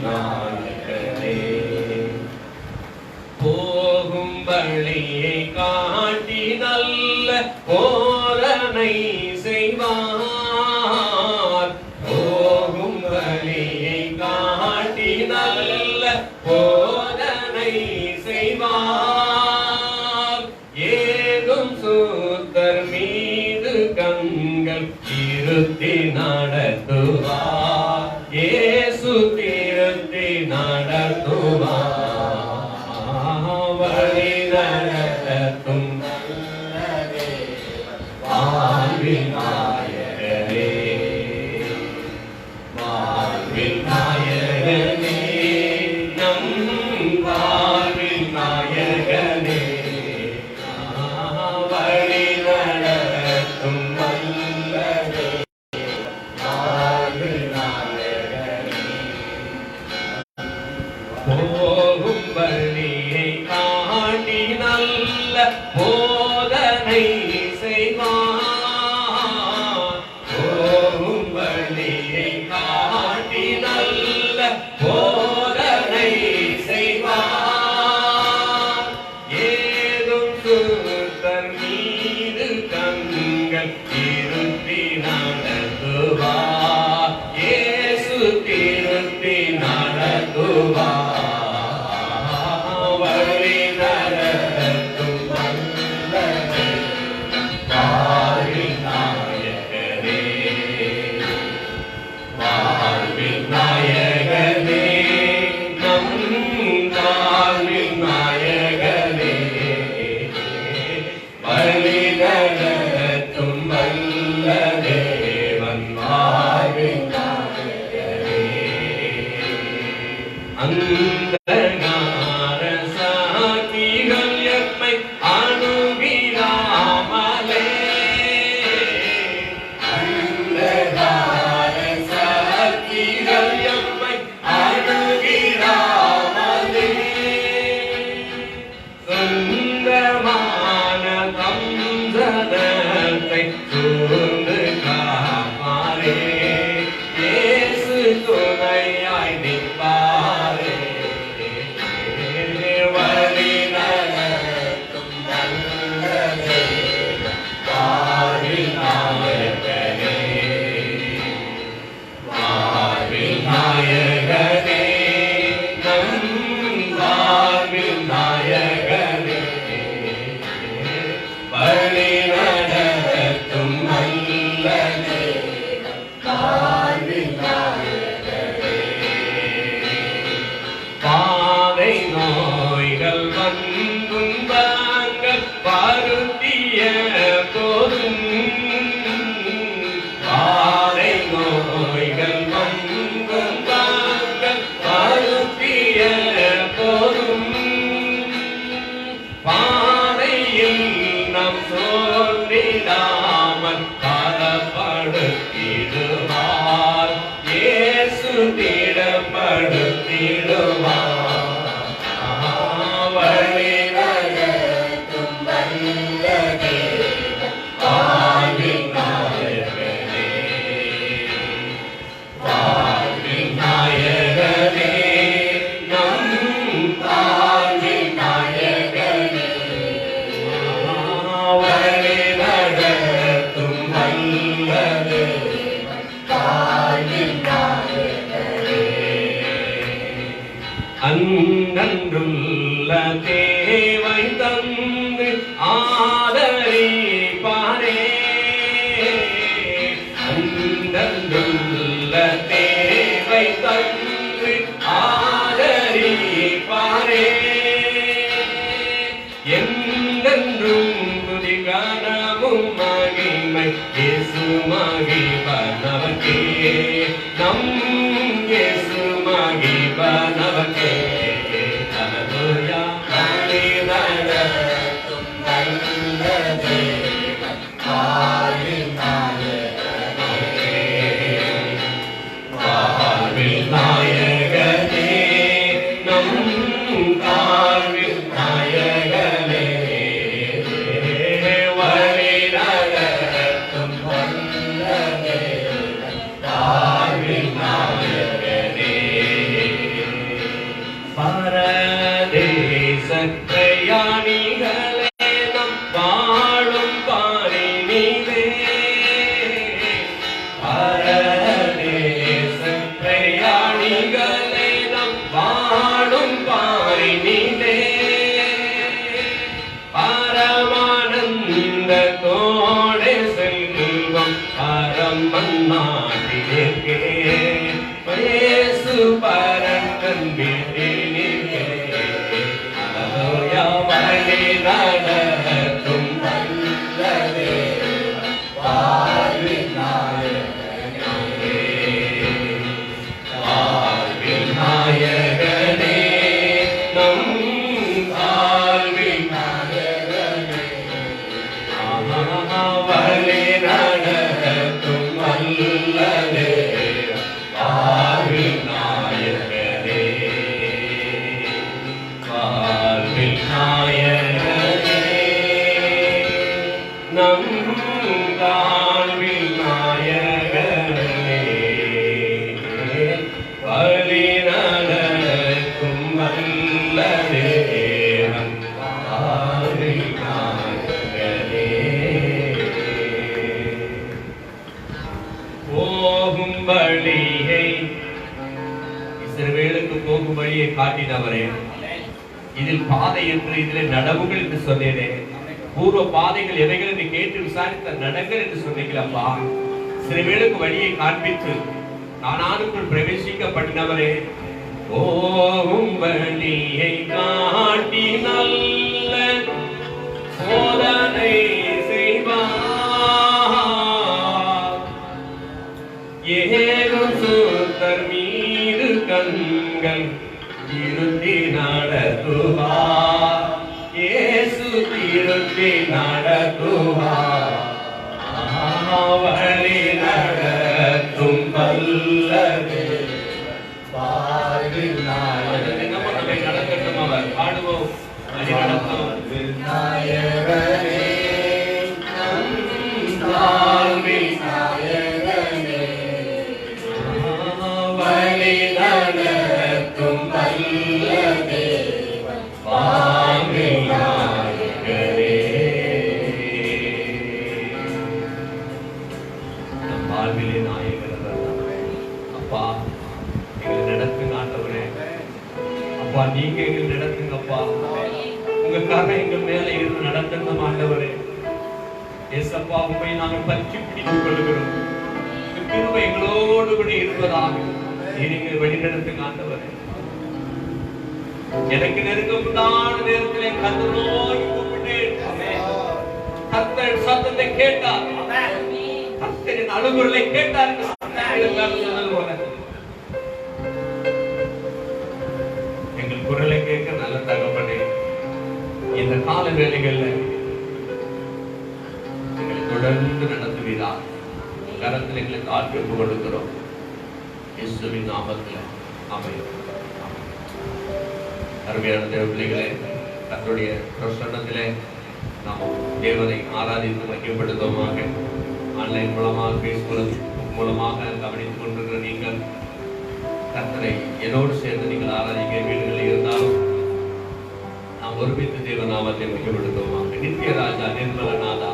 நாயகனே போகும் வழியை காட்டி நல்ல போதனை செய்வார் போகும் வழியை காட்டி நல்ல போதனை செய்வார் ஏதும் சூத்தர் மீது கண்கள் இருத்தி நடத்துவார் இயேசு திருத்தி நடத்துவார் வழி நடத்தும் வாழ்வின் நாயகனே வாழ்வின் நாயகனே நம் வாழ்வின் நாயகனே வழி நடத்தும் வல்லவே வாழ்வின் நாயகனே போகும் வழியை காட்டி நல்ல போதனை செய்வார் போகும் வழியை காட்டி நல்ல போதனை செய்வார் ஏதும் சுத்தர் மீது கண்கள் இருத்தி நடத்துவார் இயேசு திருத்தி நடத்துவார் வழி நடத்தும் வல்லவே வாழ்வின் நாயகனே வாழ்வின் நாயகனே நம் வாழ்வின் நாயகனே வழி நடத்தும் வல்ல தேவன் வாழ்வின் நாயகனே அந்தகார சாக்கிகள் எம்மை அணுகிடாமலே அந்தகார சாக்கிகள் எம்மை அணுகிடாமலே சொந்தமான தம்சனத்தை சூழ்ந்து காப்பாரே இயேசு துணையாய் நிற்பாரே வழி நடத்தும் வல்லவே வாழ்வின் நாயகனே வாழ்வின் நாயகனே நம் வாழ்வின் நாயகனே வழி நடத்தும் வல்லவே வாழ்வின் நாயகனே பாதை நோய்கள் வந்துங்கள் பருத்திய போதும் பாதை நோய்கள் வந்துங்கள் பருத்திய போதும் பாதையில் நம் சோர்ந்திடாமல் பலப்படுத்திடுவார் இயேசு திடப்படுத்திடுவார் வழி நடத்தும் வல்ல தேவன் வாழ்வின் நாயகனே வாழ்வின் நாயகனே நம் வாழ்வின் நாயகனே வழி நடத்தும் வல்ல தேவன் வாழ்வின் நாயகனே அங்கன்றுள்ள தேவை தந்து ஆதரிப்பாரே அங்கன்றுள்ள தேவை தந்து ஆதரிப்பாரே எங்கென்றும் துதி கனமும் மகிமை இயேசு மகிழ்வனவர்க்கே நம் இயேசு மகிழ்வனவர்க்கே அல்லேலூயா வழி நடத்தும் வல்ல தேவன் வாழ்வின் நாயகனே வாழ்வின் நாயகனே நம் வாழ்வின் நாயகனே வழி நடத்தும் வல்ல பிரயாணிகளே நம் வாழும் பாரினிலே பரதேச பிரயாணிகளே நம் வாழும் பாரினிலே பரமானந்தத்தோடே செல்வம் பரமன் நாட்டிலே இயேசு பரந்தன் வீட்டினிலே வழி நடத்தும் வல்லதே வாழ்வின் நாயகனே வாழ்வின் நாயகனே நம் வாழ்வின் நாயகனே வழி நடத்தும் வல்லதே வாழ்வின் நாயகனே வாழ்வின் நாயகனே நம் வாழ்வின் நாயகனே வழி நடக்கும் வல்ல தேவன் வாழ்வின் நாயகனே போகும் வழியை இஸ்ரவேலுக்கு போகும் வழியை காட்டினவரே இதில் பாதை என்று இதில் நடவுகள் என்று சொன்னேனே பூர்வ பாதைகள் எவைகள் என்று கேட்டு விசாரித்த நடங்கள் என்று சொன்னீங்களப்பா இஸ்ரவேலுக்கு வழியை காண்பித்து கானானுக்குள் பிரவேசிக்கப்பட்டவரே போகும் வழியை காட்டி நல்ல சோதனை செய்வார் ஏகும் சுத்தர் மீது கண்கள் இருத்தி நடத்துவார் இயேசு திருத்தி நடத்துவார் வழி நடத்தும் வல்லதே வாழ்வின் நாயகனே நம்மை நடத்தட்டும் அவர் பாடுவோம் வழி நடத்தும் நாயகனே நம் வாழ்வின் நாயகனே வழி நடத்தும் வல்லதே வாழ்வின் நாயகனே நம் வாழ்விலே நாயகர் அப்பா எங்களை நடத்துங்க ஆண்டவரே அப்பா நீங்க எங்களை நடத்துங்கப்பா உங்க கரை எங்கள் மேல இருந்து நடத்துங்க ஆண்டவரே ஏசப்பா உண்மை நாங்கள் பற்றி பிடித்துக் கொள்கிறோம் கிருபை எங்களோடு கூட இருப்பதாக நீங்க வழி நடத்துங்க ஆண்டவரே எனக்கு நெருக்கமான நேரத்திலே கர்த்தர் நோக்கி கூப்பிட்டேன் கர்த்தர் சத்தத்தை கேட்டார் கர்த்தரின் அழுகுரலை கேட்டார் எங்கள் குரலை கேட்க நல்ல தகப்பனே இந்த கால வேளைகள்ல எங்களை தொடர்ந்து நடத்துவீரா கரத்தில் எங்களை தாழ்த்தி ஒப்பு கொடுக்கிறோம் இயேசுவின் நாமத்தில் ஆமென். அருமையான தேவ பிள்ளைகளே கர்த்தருடைய பிரசன்னத்திலே நாம் தேவனை ஆராதித்து மகிமைப்படுத்துவோமாக. ஆன்லைன் மூலமாக பேசுவது மூலமாக கவனித்துக் கொண்டிருக்கிற நீங்கள் கர்த்தரை என்னோடு சேர்ந்து நீங்கள் ஆராதிக்க வீடுகளில் இருந்தாலும் நாம் ஒருமித்து தேவ நாமத்தை மகிமைப்படுத்துவோமாக. நித்திய ராஜா நிர்மலநாதா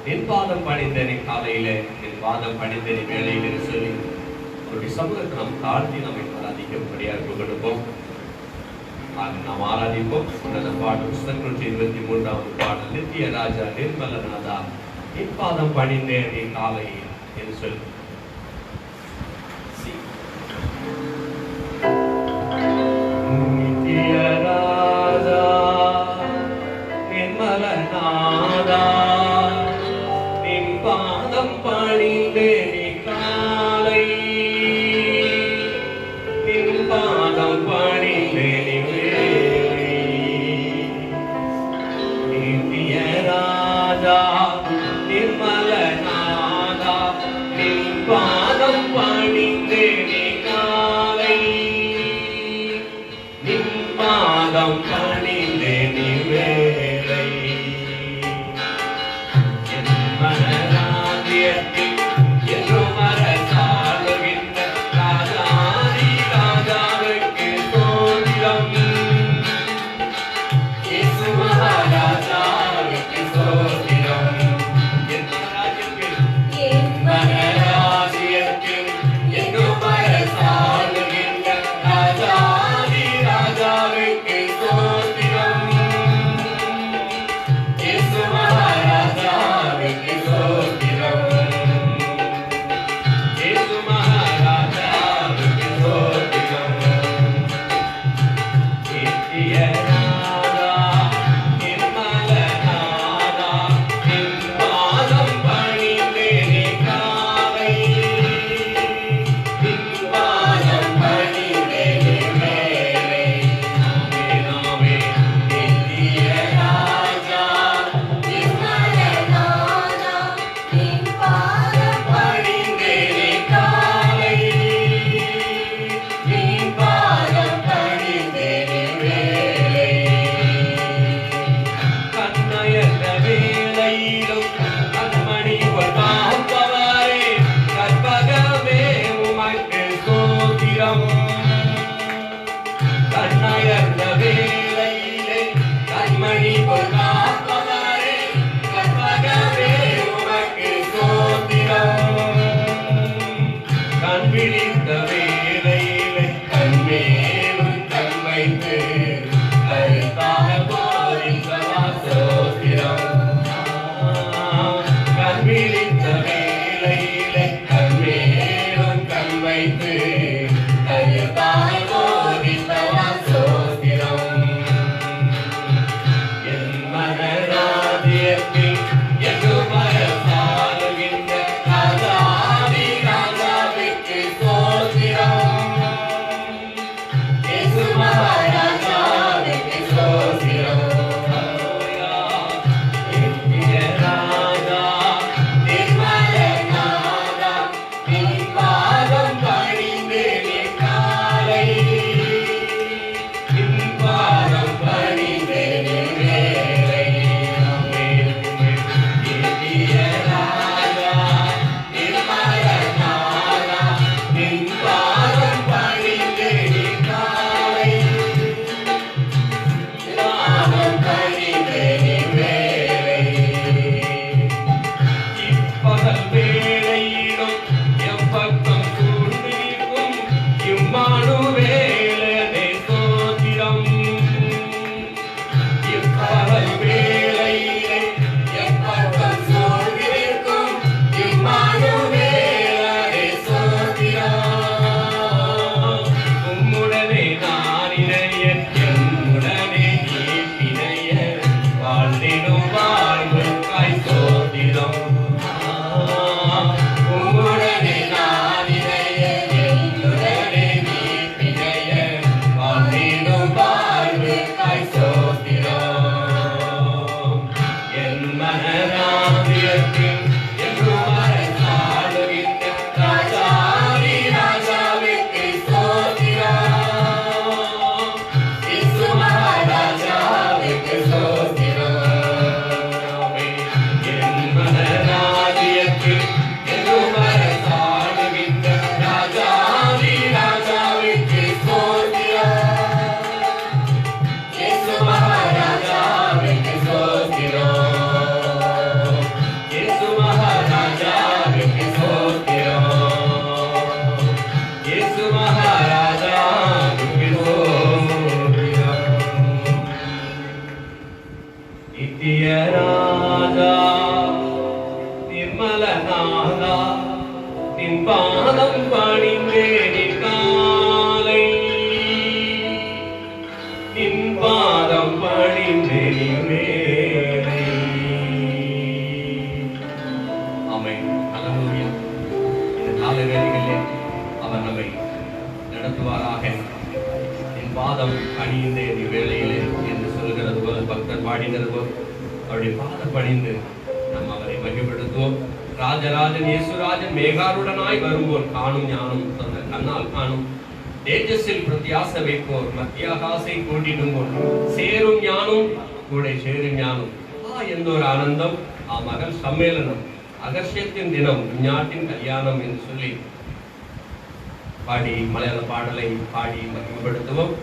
நின் பாதம் பணிந்தேனே காலையிலே நின் பாதம் பணிந்தேனே வேலையிலே சொல்லி அவருடைய சமூகத்தை நாம் தாழ்த்தி நம்மை ஆராதிக்கும்படியாக கொடுப்போம். நாம் ஆராதிப்போம். உன்னத பாடல் புஸ்தகம் 23வது பாடல் நித்திய ராஜா நிர்மலநாதா நின் பாதம் பணிந்தேனே காலையில் என்று சொல்லி நித்திய ராஜா நிர்மலநாதா நின் பாதம் பணிந்தேனே காலை நின் பாதம் பணிந்தேனே வேலை நித்திய ராஜா நிர்மலநாதா நின் பாதம் பணிந்தேனே காலை நின் பாதம் பணிந்தேனே வேலை என் மனராஜ்யத்தில் என்றும் அரசாளுகின்ற ராஜாதி ராஜாவுக்கு ஸ்தோத்திரம் பாதம் பணிந்தேன் இவ்வேளையிலே என்று சொல்கிறது போல், பக்தர் பாடினது போல் அவருடைய பாதம் பணிந்து நாம் அவரை மகிழ்ப்படுத்துவோம். ராஜராஜன் இயேசுராஜன் மேகாருடனாய் வரும்போல் காணும் ஞானம் தந்த கண்ணால் காணும் தேஜஸில் பிரத்யாச வைப்போர் மத்தியாகாசை கூட்டிடும்போல் சேரும் ஞானம் கூட சேரும் ஞானம். எந்தொரு ஆனந்தம்! ஆ மகள் சம்மேளனம், அகர்ஷத்தின் தினம், ஞாட்டின் கல்யாணம் என்று சொல்லி பாடி மலையாள பாடலை பாடி மகிமைப்படுத்துவோம்.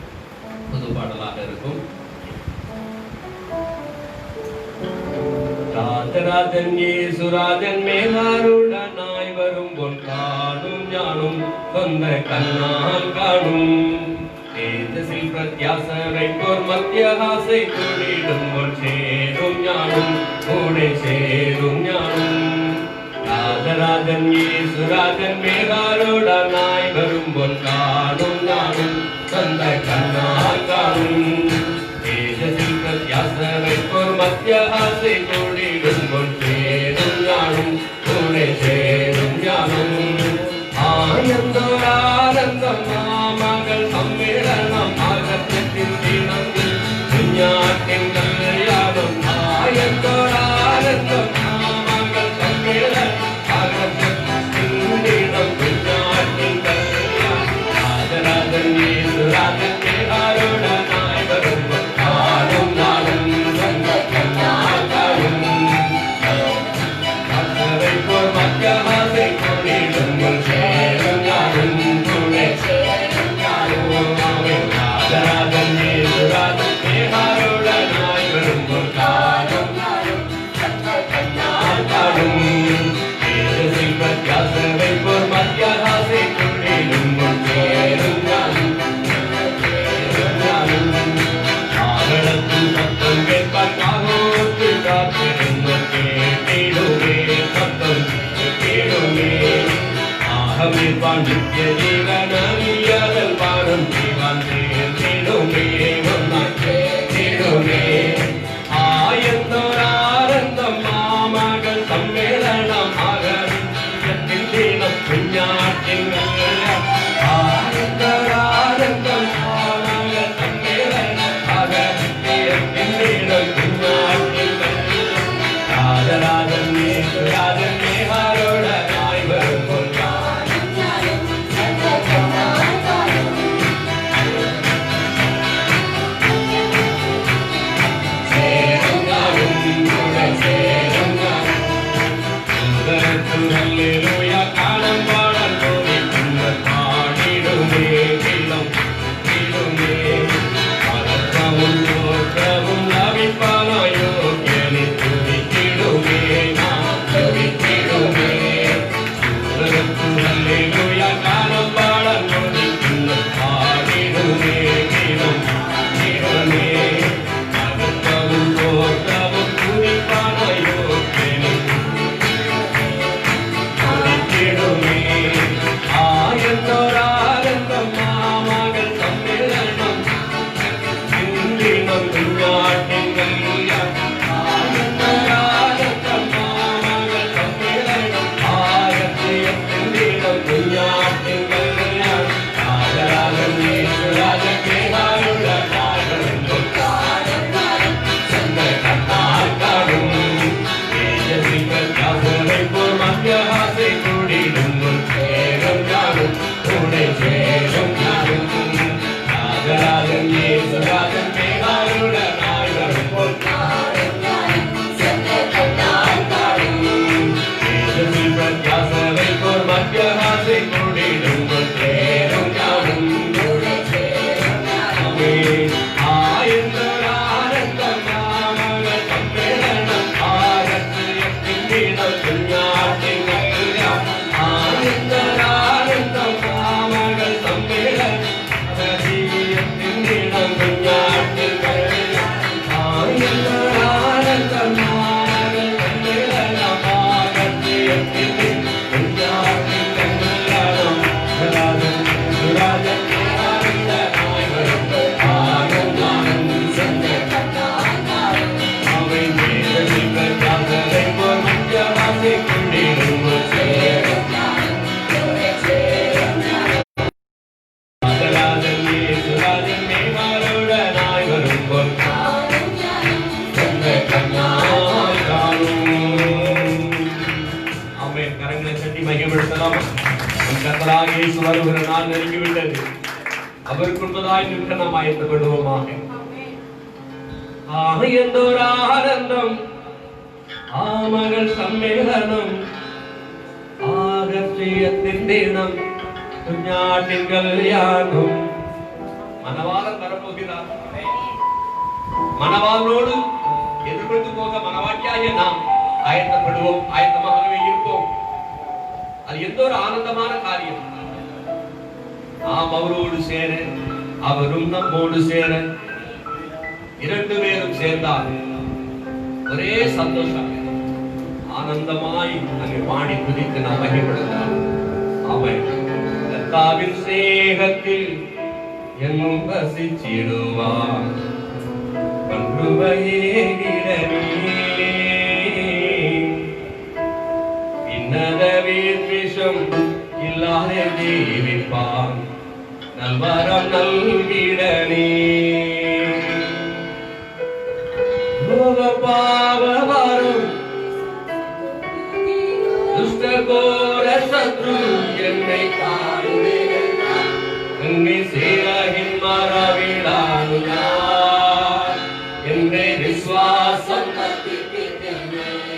புது பாடலாக இருக்கும். ராஜராஜன் இயேசுராஜன் மேகாருடனாய் வரும்போல் காணும் ஞானம் சொந்த கண்ணால் காணும் தேஜஸில் பிரத்யாச வைப்போர் மத்தியாகாசை கூடிடும்போல் சேரும் ஞானம் கூட சேரும் ஞானம். ராஜராஜன் இயேசுராஜன் மேகாருடனாய் வரும்போல் காணும் ஞானம் சொந்த கண்ணால் காணும் தேஜஸில் பிரத்யாச வைப்போர் மத்தியாகாசை கூடிடும்போல் சேரும் ஞானம் கூட சேரும் ஞானம். ஆனந்தோரானந்தம் மகள் சம்மேளனம் ஆகத்தின் தினத்தில் ஞாட்டின் கல்யாணம். ஆயந்தோரானந்தம் மகள் சம்மேளனம் ஆகத்தின் தினம் ஞாட்டின் கல்யாணம். ராஜராஜன் இயேசுராஜன் மேகாருடனாய் வரும்போல் காணும் ஞானம் சொந்த கண்ணால் காணும் வைப்போர் மத்தியாகாசை கூடிடும்போல் சேரும் ஞானம் கூட சேரும் ஞானம். ராஜராஜன் இயேசுராஜன் மேகாருடனாய் வரும்போல் காணும் ஞானம் சொந்த கண்ணால் காணும் தேஜஸில் பிரத்யாச வைப்போர் மத்தியாகாசை கூடிடும்போல் சேரும் ஞானம் சேரும் ஞானம். ஆகலத்தின் சத்தம் கேட்பார் காகோத்து காத்திருந்தோர் கேட்டிடுமே சத்தம் கேடுமே. ஆகமிருப்பான் நித்திய ஜீவனியதல் பானம் ஜீவன் தேடுமே ஒன்னாய் தேடுமே. ஆயந்தோரானந்தம் மாமகள் சம்மேளனம் ஆகத்தின் தினம் ஞாட்டின் கல்யாணம். ஆயந்தோரானந்தம் மாமகள் சம்மேளனம் ஆகத்தின் தினம் ஞாட்டின் கல்யாணம். ராஜராஜன் இயேசுராஜன் மேகாருடனாய் வரும்போல் காணும் ஞானம் சொந்த கண்ணால் காணும் சேரும் ஞானம் கூட சேரும் ஞானம். சுந்தரத்தில் அல்லேலூயா காணும் பாடல் கோடி குந்தர் பாடிடுமே கீழம் கீழுமே. பதற்றமும் தோற்றமும் லபிப்பானாயோ கேலி துதித்திடுமே நாம் துதித்திடுமே. சுந்தரத்தில் அல்லேலூயா காணும் பாடல் கோடி குந்தர் பாடிடுமே கீழம் கீழுமே. பதற்றமும் தோற்றமும் துதிப்பானாயோ கேலி துதித்திடுமே. ஆயந்தோரானந்தம் மாமகள் சம்மேளனம் தினம் ஞாட்டின் கல்யாணம். ஆயந்தோரானந்தம் மாமகள் சம்மேளனம் ஆகத்தின் தினம் ஞாட்டின் கல்யாணம். ராஜராஜன் இயேசுராஜன் மேகாருடனாய் வரும்போல் காணும் ஞானம் சொந்த கண்ணால் காணும் தேஜஸில் பிரத்யாச வைப்போர் மத்தியாகாசை கூடிடும்போல் சேரும் ஞானம் கூட சேரும் ஞானம். ராஜராஜன் இயேசுராஜன் மேகாருடனாய் வருகிற நாள் நெருங்கிவிட்டது. அவருக்கு முன்பதாய் நிற்க நாம் ஆயத்தப்படுவோமாக. எந்தோர் ஆனந்தம் ஆமகள் சம்மேளனம் ஆகஸ்டியத்தின் தினம் குஞ்ஞாட்டின் கல்யாணம். மணவாளன் வரப்போகிறார். மணவாளனோடு எதிர்கொண்டு போக மணவாட்டியாகிய நாம் ஆயத்தப்படுவோம், ஆயத்தமாகவே இருப்போம். அது எந்த ஒரு ஆனந்தமான காரியம். நாம் அவரோடு சேர, அவரும் நம்மோடு சேர, இரண்டு பேரும் சேர்ந்தால் ஒரே சந்தோஷம், ஆனந்தமாய் அங்கே பாடி குதித்து நாம் மகிழ்ப்படுத்தலாம். அவன் கர்த்தாவின் சேகத்தில் என்னும் வசிச்சிடுவான். விஷம் இல்லாத ஜீவிப்பான் நல்வரம் நல்கிடனே. பாவவரும் துஷ்டகோர சத்ரு என்னை அங்கே சீரகின் மரவிடானுயா என்னை விசுவாசம்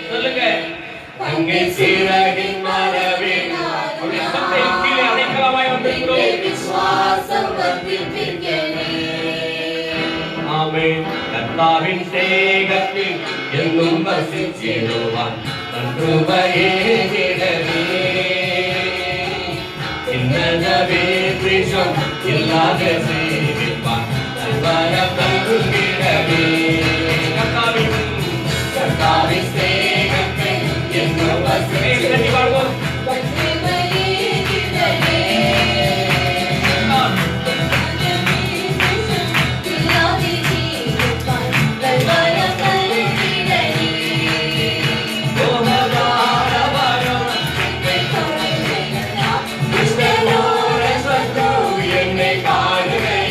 சொல்லுங்க. அங்கே சீரகின் மரவிடா கீழே அடைக்கலமாய் வந்திருக்கிறோம். விசுவாசம் ஆமென். கர்த்தாவின் சேகத்தில் எங்கும் வசிச்சிடுவான். நன்றுபையே இன்னதவே விஷம் இல்லாத சேவிப்பான். நல்வரம் நல்கிடவே. கர்த்தாவின் சேகத்தில் எங்கும் வசிச்சிடுவான். என்னை காணுவே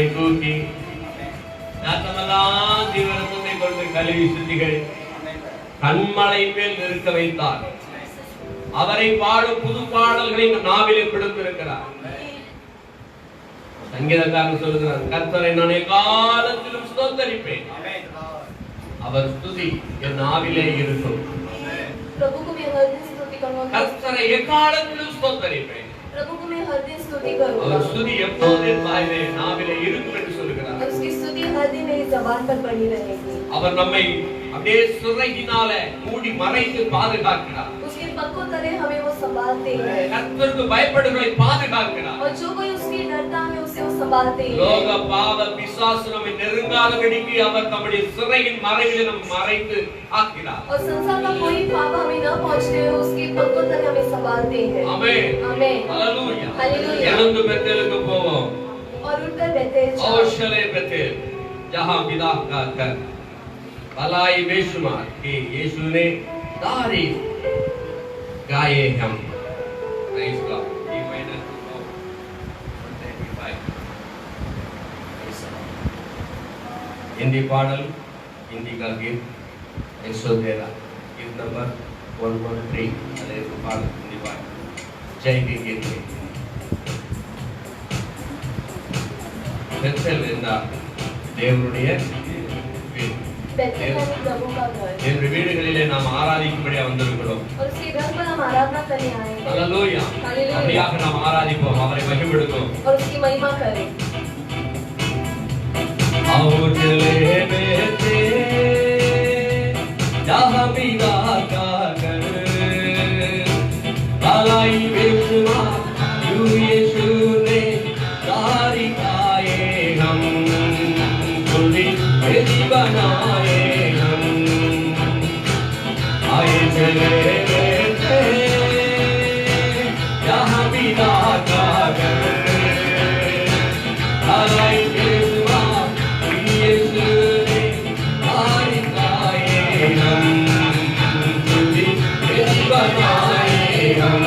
நம்மை தூக்கி நாட்டமெல்லாம் தீவிரத்தை கொண்டு கழுவி சுத்திகள் கண்மலை மேல் நிற்க வைத்தார். அவரை பாடும் புது பாடல்களை நாவிலே கொடுத்திருக்கிறார். சங்கீதக்காரன் சொல்லுகிறார், கர்த்தரை நான் எக்காலத்திலும் ஸ்தோத்தரிப்பேன், அவர் ஸ்துதி என் நாவிலே இருக்கும். கர்த்தரை எக்காலத்திலும் ஸ்தோத்தரிப்பேன், அவர் ஸ்துதி எப்போது என் நாவிலே இருக்கும் என்று சொல்லுகிறார். அவர் நம்மை அப்படியே சிறையினால மூடி மறைத்து பாதுகாக்கிறார். கர்த்தருக்கு பயப்படுகிறவர்களை பாதுகாக்கிறார். லோக பாவ பிசாசு நம்மை நெருங்காதபடிக்கு அவர் நம்முடைய சிறையின் மறைவிலே நம்மை மறைத்து ஆக்கிறார். ஆமென். ஹalleluya. எழுந்து பெத்தேலுக்கு போவோம். औशले बेतेल जहां पिता का घर भलाई बेशुमार कि यीशु ने तारीफ गाए हम. Praise God. हिंदी पाडल हिंदी का गीत 113 गीत नंबर 113 अरे पाडल हिंदी पाडल जय के गीत பெத்தேல் என்றால் தேவனுடைய வீடு. வீடுகளிலே நாம் ஆராதிக்கும்படியா வந்திருக்கிறோம். ஹalleluya. அப்படியாக நாம் ஆராதிப்போம், அவரை மகிமைப்படுத்துவோம். आओ चले बेटे जहाँ पिता का घर भलाई बेशुमार यीशु ने तारीफ हम खुदी बेटी बनाए हम आए चले बेटे जहाँ पिता का घर भलाई बेशुमार यीशु ने तारीफ हम खुदी बेटी बनाए हम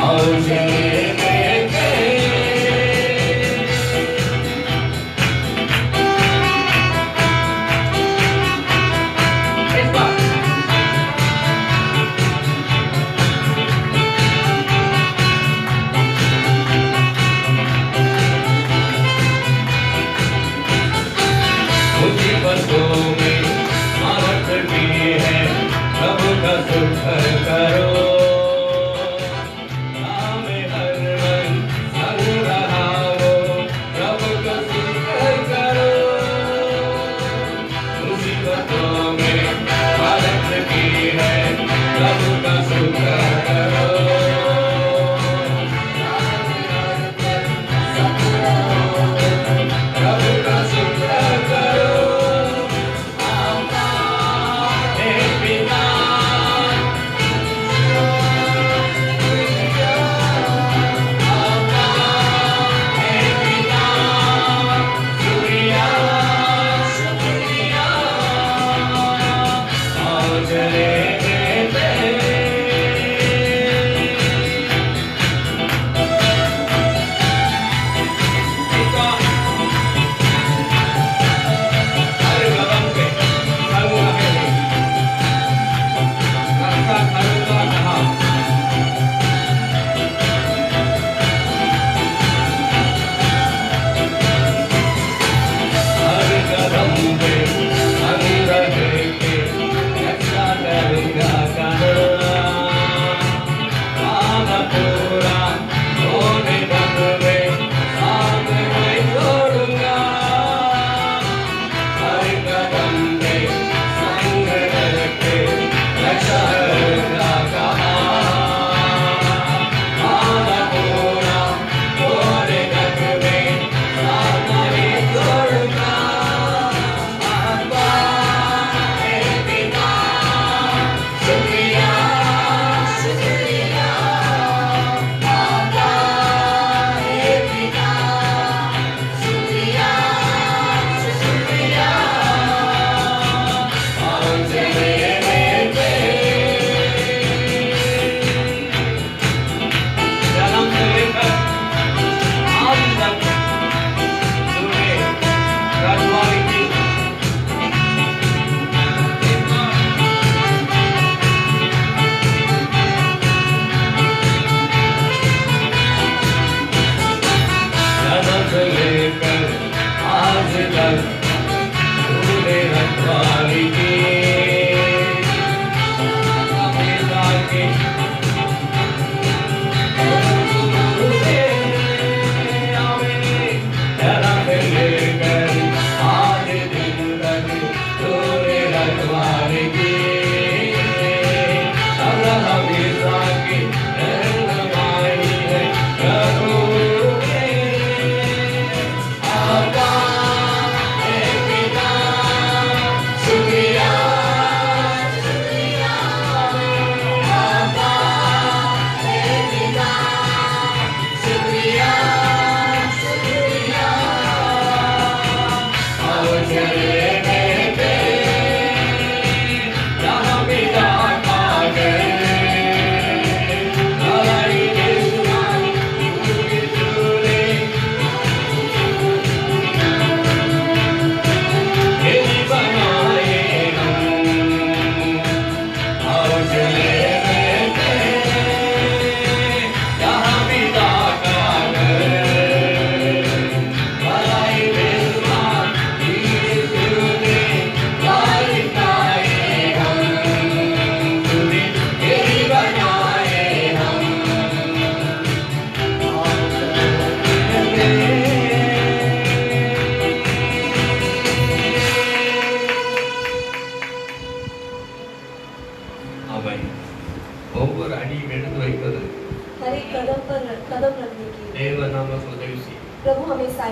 आओ चले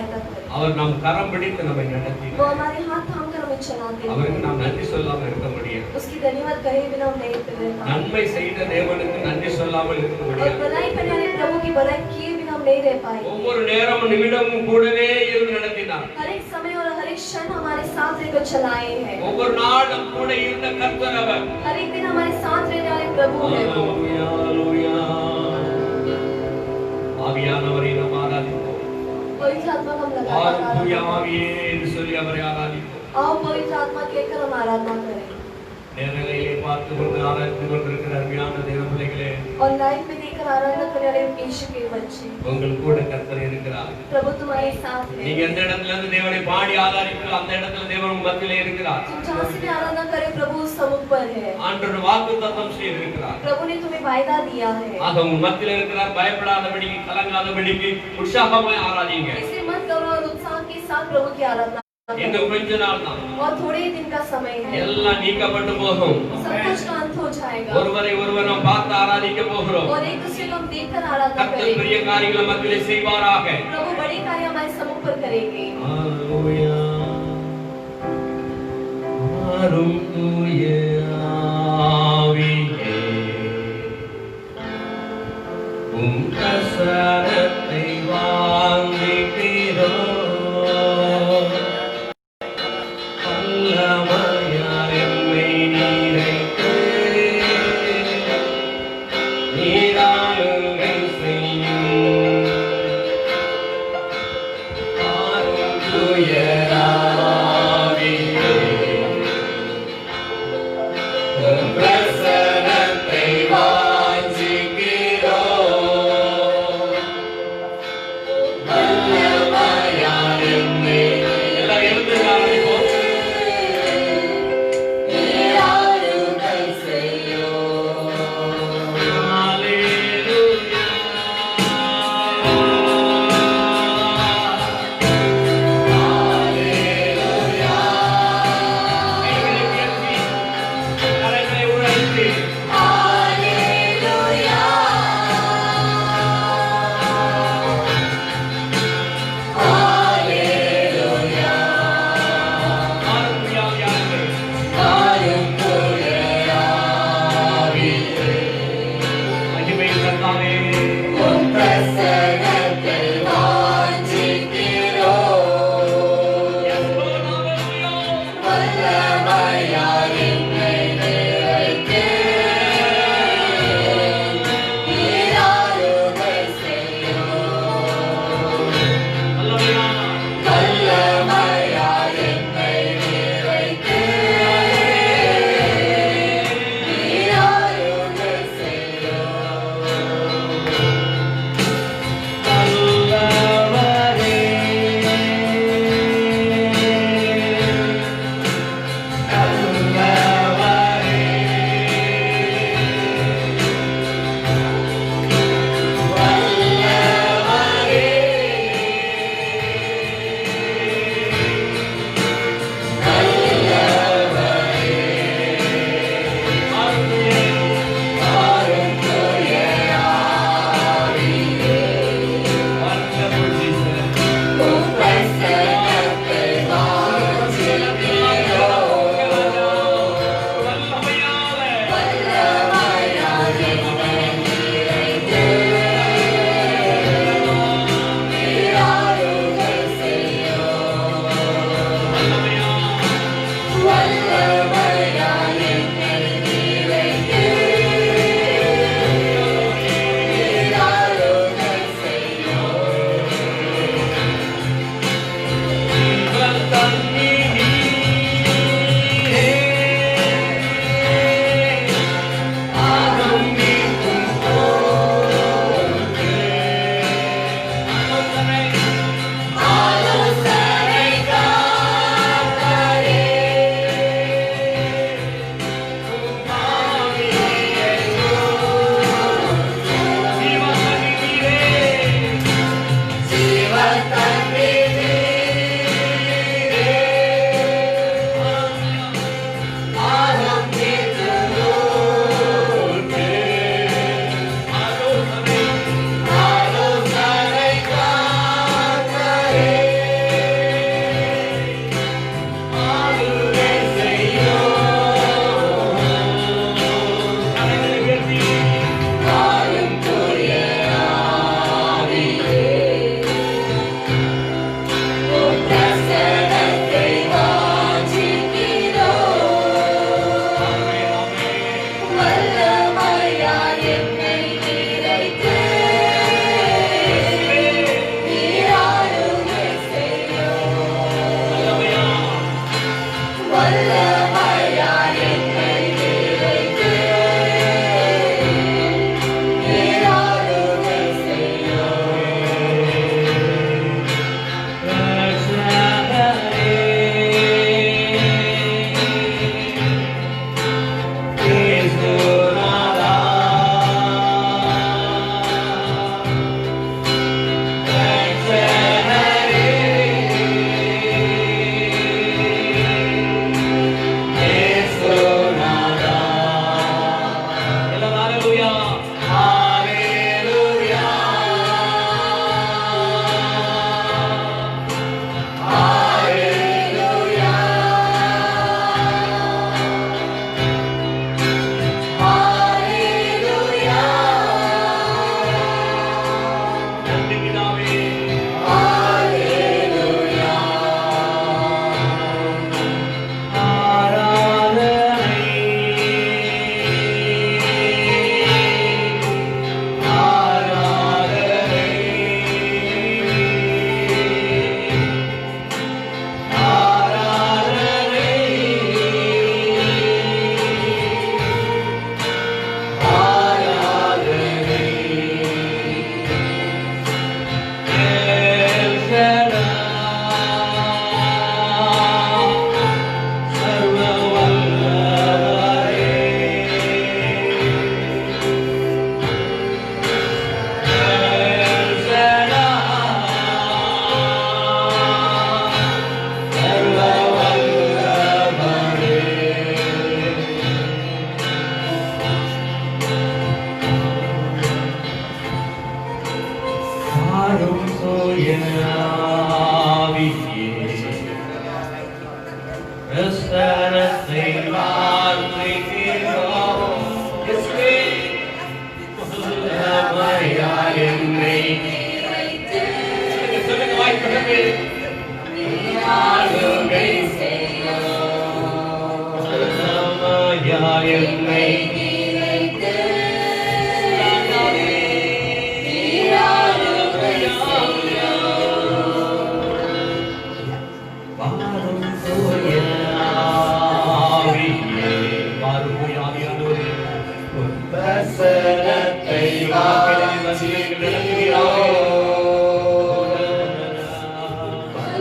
सहायता करें। அவர் நம் கரம் பிடித்து நம்மை நடத்தினார். वो हमारे हाथ थामकर हमें चलाते हैं। அவருக்கு நாம் நன்றி சொல்லாமல் இருக்க முடியாது. उसकी धन्यवाद कहे बिना हम नहीं रह पाएंगे। நன்மை செய்த தேவனுக்கு நன்றி சொல்லாமல் இருக்க और முடியாது. भलाई करने वाले प्रभु की भलाई किए बिना हम नहीं रह पाएंगे। ஒவ்வொரு நேரமும் நிமிடமும் கூடவே இருந்து நடத்தினார். हर एक समय और हर एक क्षण हमारे साथ रहकर चलाए हैं। ஒவ்வொரு நாளும் கூட இருந்த கர்த்தர் அவர். हर एक दिन हमारे साथ रहने वाले प्रभु हैं वो। ஹalleluya. ஆவியானவரை நாம் ஆராதிப்போம். पवित्र आत्मा को हम लगातार ஹalleluya ஆவியே என்று சொல்லி அவரை ஆராதிப்போம். आओ पवित्र आत्मा कहकर हम आराधना करें। நேரலையிலே பார்த்து கொண்டு ஆராய்ந்து கொண்டிருக்கிற அருமையான தேவ பிள்ளைகளே, और लाइव में देखकर आराधना करने वाले यीशु के बच्चे, உங்கள் கூட கர்த்தர் இருக்கிறார். प्रभु तुम्हारे साथ है। நீங்க எந்த இடத்துல இருந்து தேவனை பாடி ஆராதிக்கிறீங்களோ அந்த இடத்துல தேவன் உங்க மத்தியிலே இருக்கிறார். तुम जहाँ से भी आराधना करे प्रभु उस समुख पर है। ஆண்டவர் வாக்குத்தத்தம் செய்திருக்கிறார். प्रभु ने तुम्हें वायदा दिया है। ஆக உங்க மத்தியிலே இருக்கிறார். பயப்படாதபடிக்கு, கலங்காதபடிக்கு உற்சாகமாய் ஆராதிங்க. इसलिए मत करो और उत्साह के साथ प्रभु की आराधना இன்னும் கொஞ்ச நாள் தான். और थोड़े ही दिन का समय है। எல்லாம் நீக்கப்பட்டு போகும். सब कुछ का अंत हो जाएगा। ஒருவரை ஒருவர் நாம் பார்த்து ஆராதிக்க போகிறோம். और एक दूसरे को हम देखकर आराधना கர்த்தர் करेंगे। பெரிய காரியங்களை மத்தியிலே செய்வாராக. प्रभु बड़े कार्य हमारे समुख पर करेंगे। ஹalleluya. ஆரும் தூய ஆவியே, உம் பிரசன்னத்தை வாஞ்சிக்கிறோம். வல்லமையால் எம்மை நிறைத்து நீராளுகை செய்யும். ஆரும் தூய ஆவியே,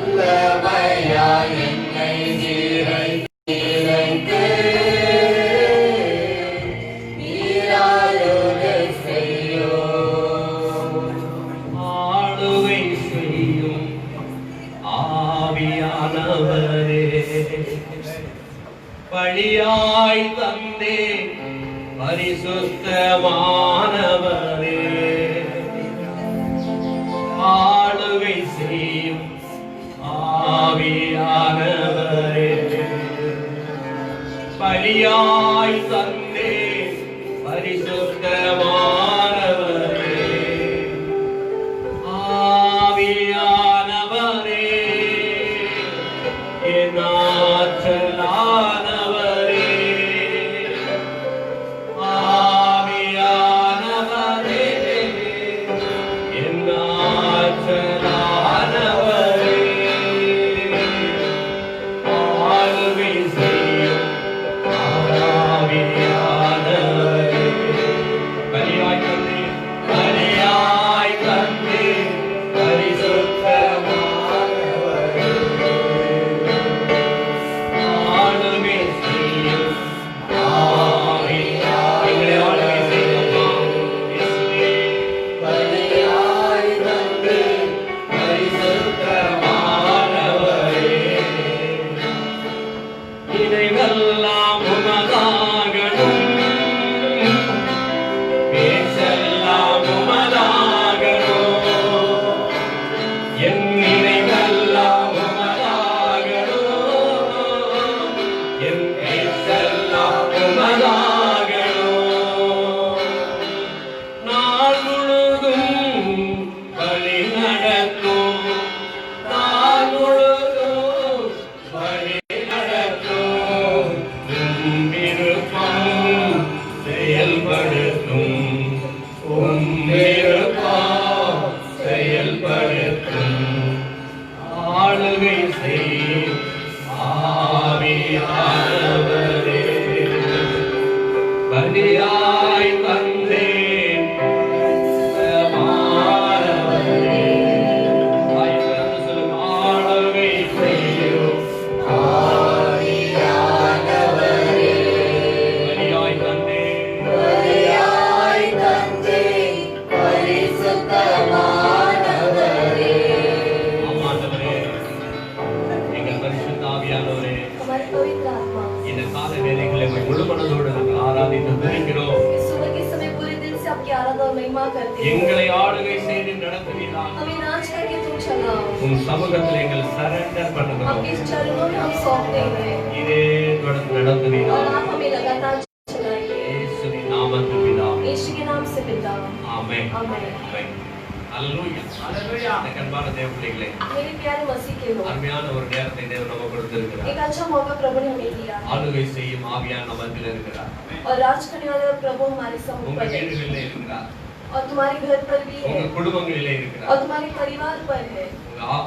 வல்லமையா என்னை நிறைத்து நீராளுகை செய்யும். ஆளுகை செய்யும் ஆவியானவரே, பழியாய் தந்தே பரிசுத்தமானவரே, ஆளுகை செய்யும் ஆவியானவரே, பழியாய் தந்தே பரிசுத்தமானவரே, ஆவியானவரே, என் ஆற்றலானவரே, ஆவியானவரே, என் ஆற்றலானவரே, ஆளுகை செய்யும் ஆவியானவரே, பலியாய் தந்தே பலியாய் தந்தே பரிசுத்தமானவரே, ஆளுகை செய்யும் ஆவியானவரே, எங்களை ஆளுகை செய்யுமா இயேசுவே, பலியாய் தந்து பரிசுத்தமானவரே, நினைவெல்லாம் உமதாகணும், பேச்செல்லாம் உமதாகணும், என் நினைவெல்லாம் உமதாகணும், என் பேச்செல்லாம் உமதாகணும், நாள் முழுதும் வழி நடக்கும், நாள் முழுதும் வழி நடக்கும், உம் விருப்பம் செயல்படுத்தும், உம் விருப்பம் செயல்படுத்தும், ஆளுகை செய்யும் ஆவியானவரே, பலியாய் தந்தேன் மாணவரே, வாய் திறந்து சொல்லுங்க, ஆளுகை செய்யும் ஆவியானவரே, பலியாய் தந்தேன், பலியாய் தந்து பரிசுத்தமானவரே. ஆமாண்டவரே, எங்கள் பரிசுத்த ஆவியானவரே, हमारे पवित्र आत्मा இந்த கால வேளைகளை உம்மை முழு மனதோடு நாங்கள் ஆராதித்து துதிக்கிறோம். इस सुबह के समय पूरे दिल से आपकी आराधना और महिमा करते हैं। எங்களை ஆளுகை செய்து நடத்துவீராக. हमें नाच करके तुम चलाओ, உன் சமூகத்தில் எங்கள் சரண்டர் பண்ணுகிறோம். आपके चरणों में हम सौंपते हैं இதே தொடர்ந்து और நடத்துவீராக. आप हमें लगातार चलाइए। இயேசுவின் நாமத்தில் பிதாவே. यीशु के नाम से पिता, ஆமென். आमीन। ஆமென். அல்லேலூயா. அல்லேலூயா. அன்பான தேவ பிள்ளைகளே, मेरे प्यारे मसीह के लोग, அருமையான ஒரு நேரத்தை தேவன் நமக்கு கொடுத்திருக்கிறார். एक अच्छा मौका प्रभु ने हमें दिया है ஆளுகை செய்யும் ஆவியான நமத்தில் இருக்கிறார். और राज करने वाला प्रभु हमारे समूह உங்க पर है வீடுகளிலே இருக்கிறார், और तुम्हारे घर पर भी है உங்க குடும்பங்களிலே और இருக்கிறார். तुम्हारे परिवार पर है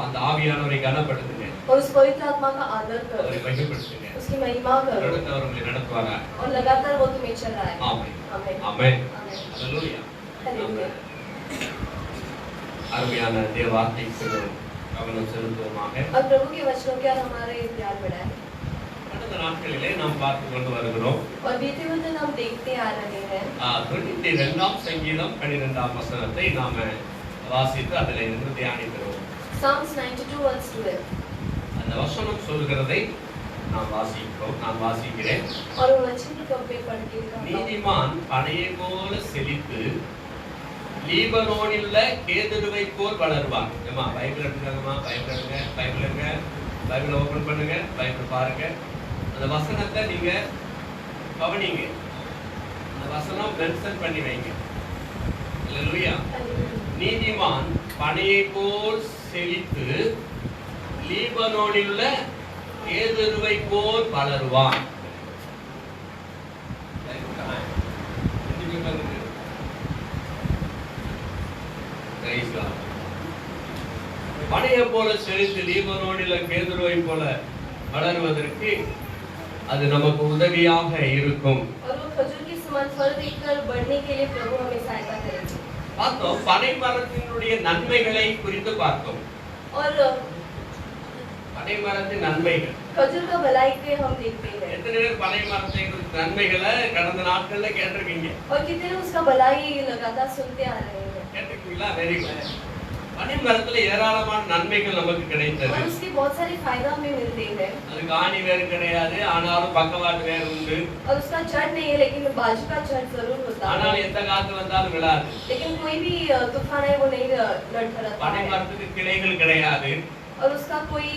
அந்த ஆவியானவரை கனப்படுத்துங்க, और उस पवित्र आत्मा का आदर करो, அவரை மகிமைப்படுத்துங்க. उसकी महिमा करो தொடர்ந்து அவர் உங்களை நடத்துவாரா. और लगातार वो तुम्हें चलाए। ஆமென். आमीन। ஆமென். आमीन। அல்லேலூயா. हालेलुया। அருமையான தேவ வார்த்தைக்கு கவனம் செலுத்துவோமாக. और प्रभु के वचनों के और हमारे प्यार बढ़ाए கடந்த நாட்களிலே நாம் பார்த்து கொண்டு வருகிறோம். और बीते हुए दिन हम देखते आ रहे हैं 92ஆம் சங்கீதம் 12ஆம் வசனத்தை நாம வாசித்து அதில் இருந்து தியானிக்கிறோம். Psalms 92 verse 12 அந்த வசனம் சொல்கிறதை நான் வாசிக்கிறேன். और वो वचन को पे पढ़ के कहता हूं। நீதிமான் பனையை போல செழித்து லீபனோனில் உள்ள கேதுருவை போல் வளருவான். ஏமா பைபிள் எடுத்துக்கங்கம்மா, பைபிள் எடுங்க, பைபிளை ஓபன் பண்ணுங்க, பைபிள் பாருங்க. அந்த வசனத்தை நீங்க கவனிங்க, அந்த வசனம் மென்ஷன் பண்ணி வைங்க. அல்லேலூயா. நீதிமான் பனையை போல் செழித்து லீபனோனில் உள்ள கேதுருவை போல் வளருவான். பனையை போல செழித்து லீபனோனில் கேதுருவை போல வளருவதற்கு அது நமக்கு உதவியாக இருக்கும். और वो खजूर के समान फल देकर बढ़ने के लिए प्रभु हमें सहायता करेगा। பார்த்தோம், பனை மரத்தினுடைய நன்மைகளை குறித்து பார்த்தோம். और பனை மரத்தின் நன்மைகள். खजूर का भलाई के हम देखते हैं எத்தனை பேர் பனை மரத்தை குறித்த நன்மைகளை கடந்த நாட்கள்ல கேட்டிருக்கீங்க? और कितने लोग उसका भलाई लगातार सुनते आ रहे हैं கேட்டிருக்கீங்களா? Very good. பனை மரத்துல ஏராளமான நன்மைகள் நமக்கு கிடைத்தது. और उसके बहुत सारे फायदा हमें मिलते हैं அதுக்கு ஆணி வேர் கிடையாது, ஆனாலும் பக்கவாட்டு வேர் உண்டு. और उसका जड़ नहीं है लेकिन बाजू का जड़ जरूर होता ஆனால் है எந்த காத்து வந்தாலும் விழாது. लेकिन कोई भी तूफान है वो नहीं लड़खड़ाता பனை है மரத்துக்கு கிளைகள் கிடையாது. और उसका कोई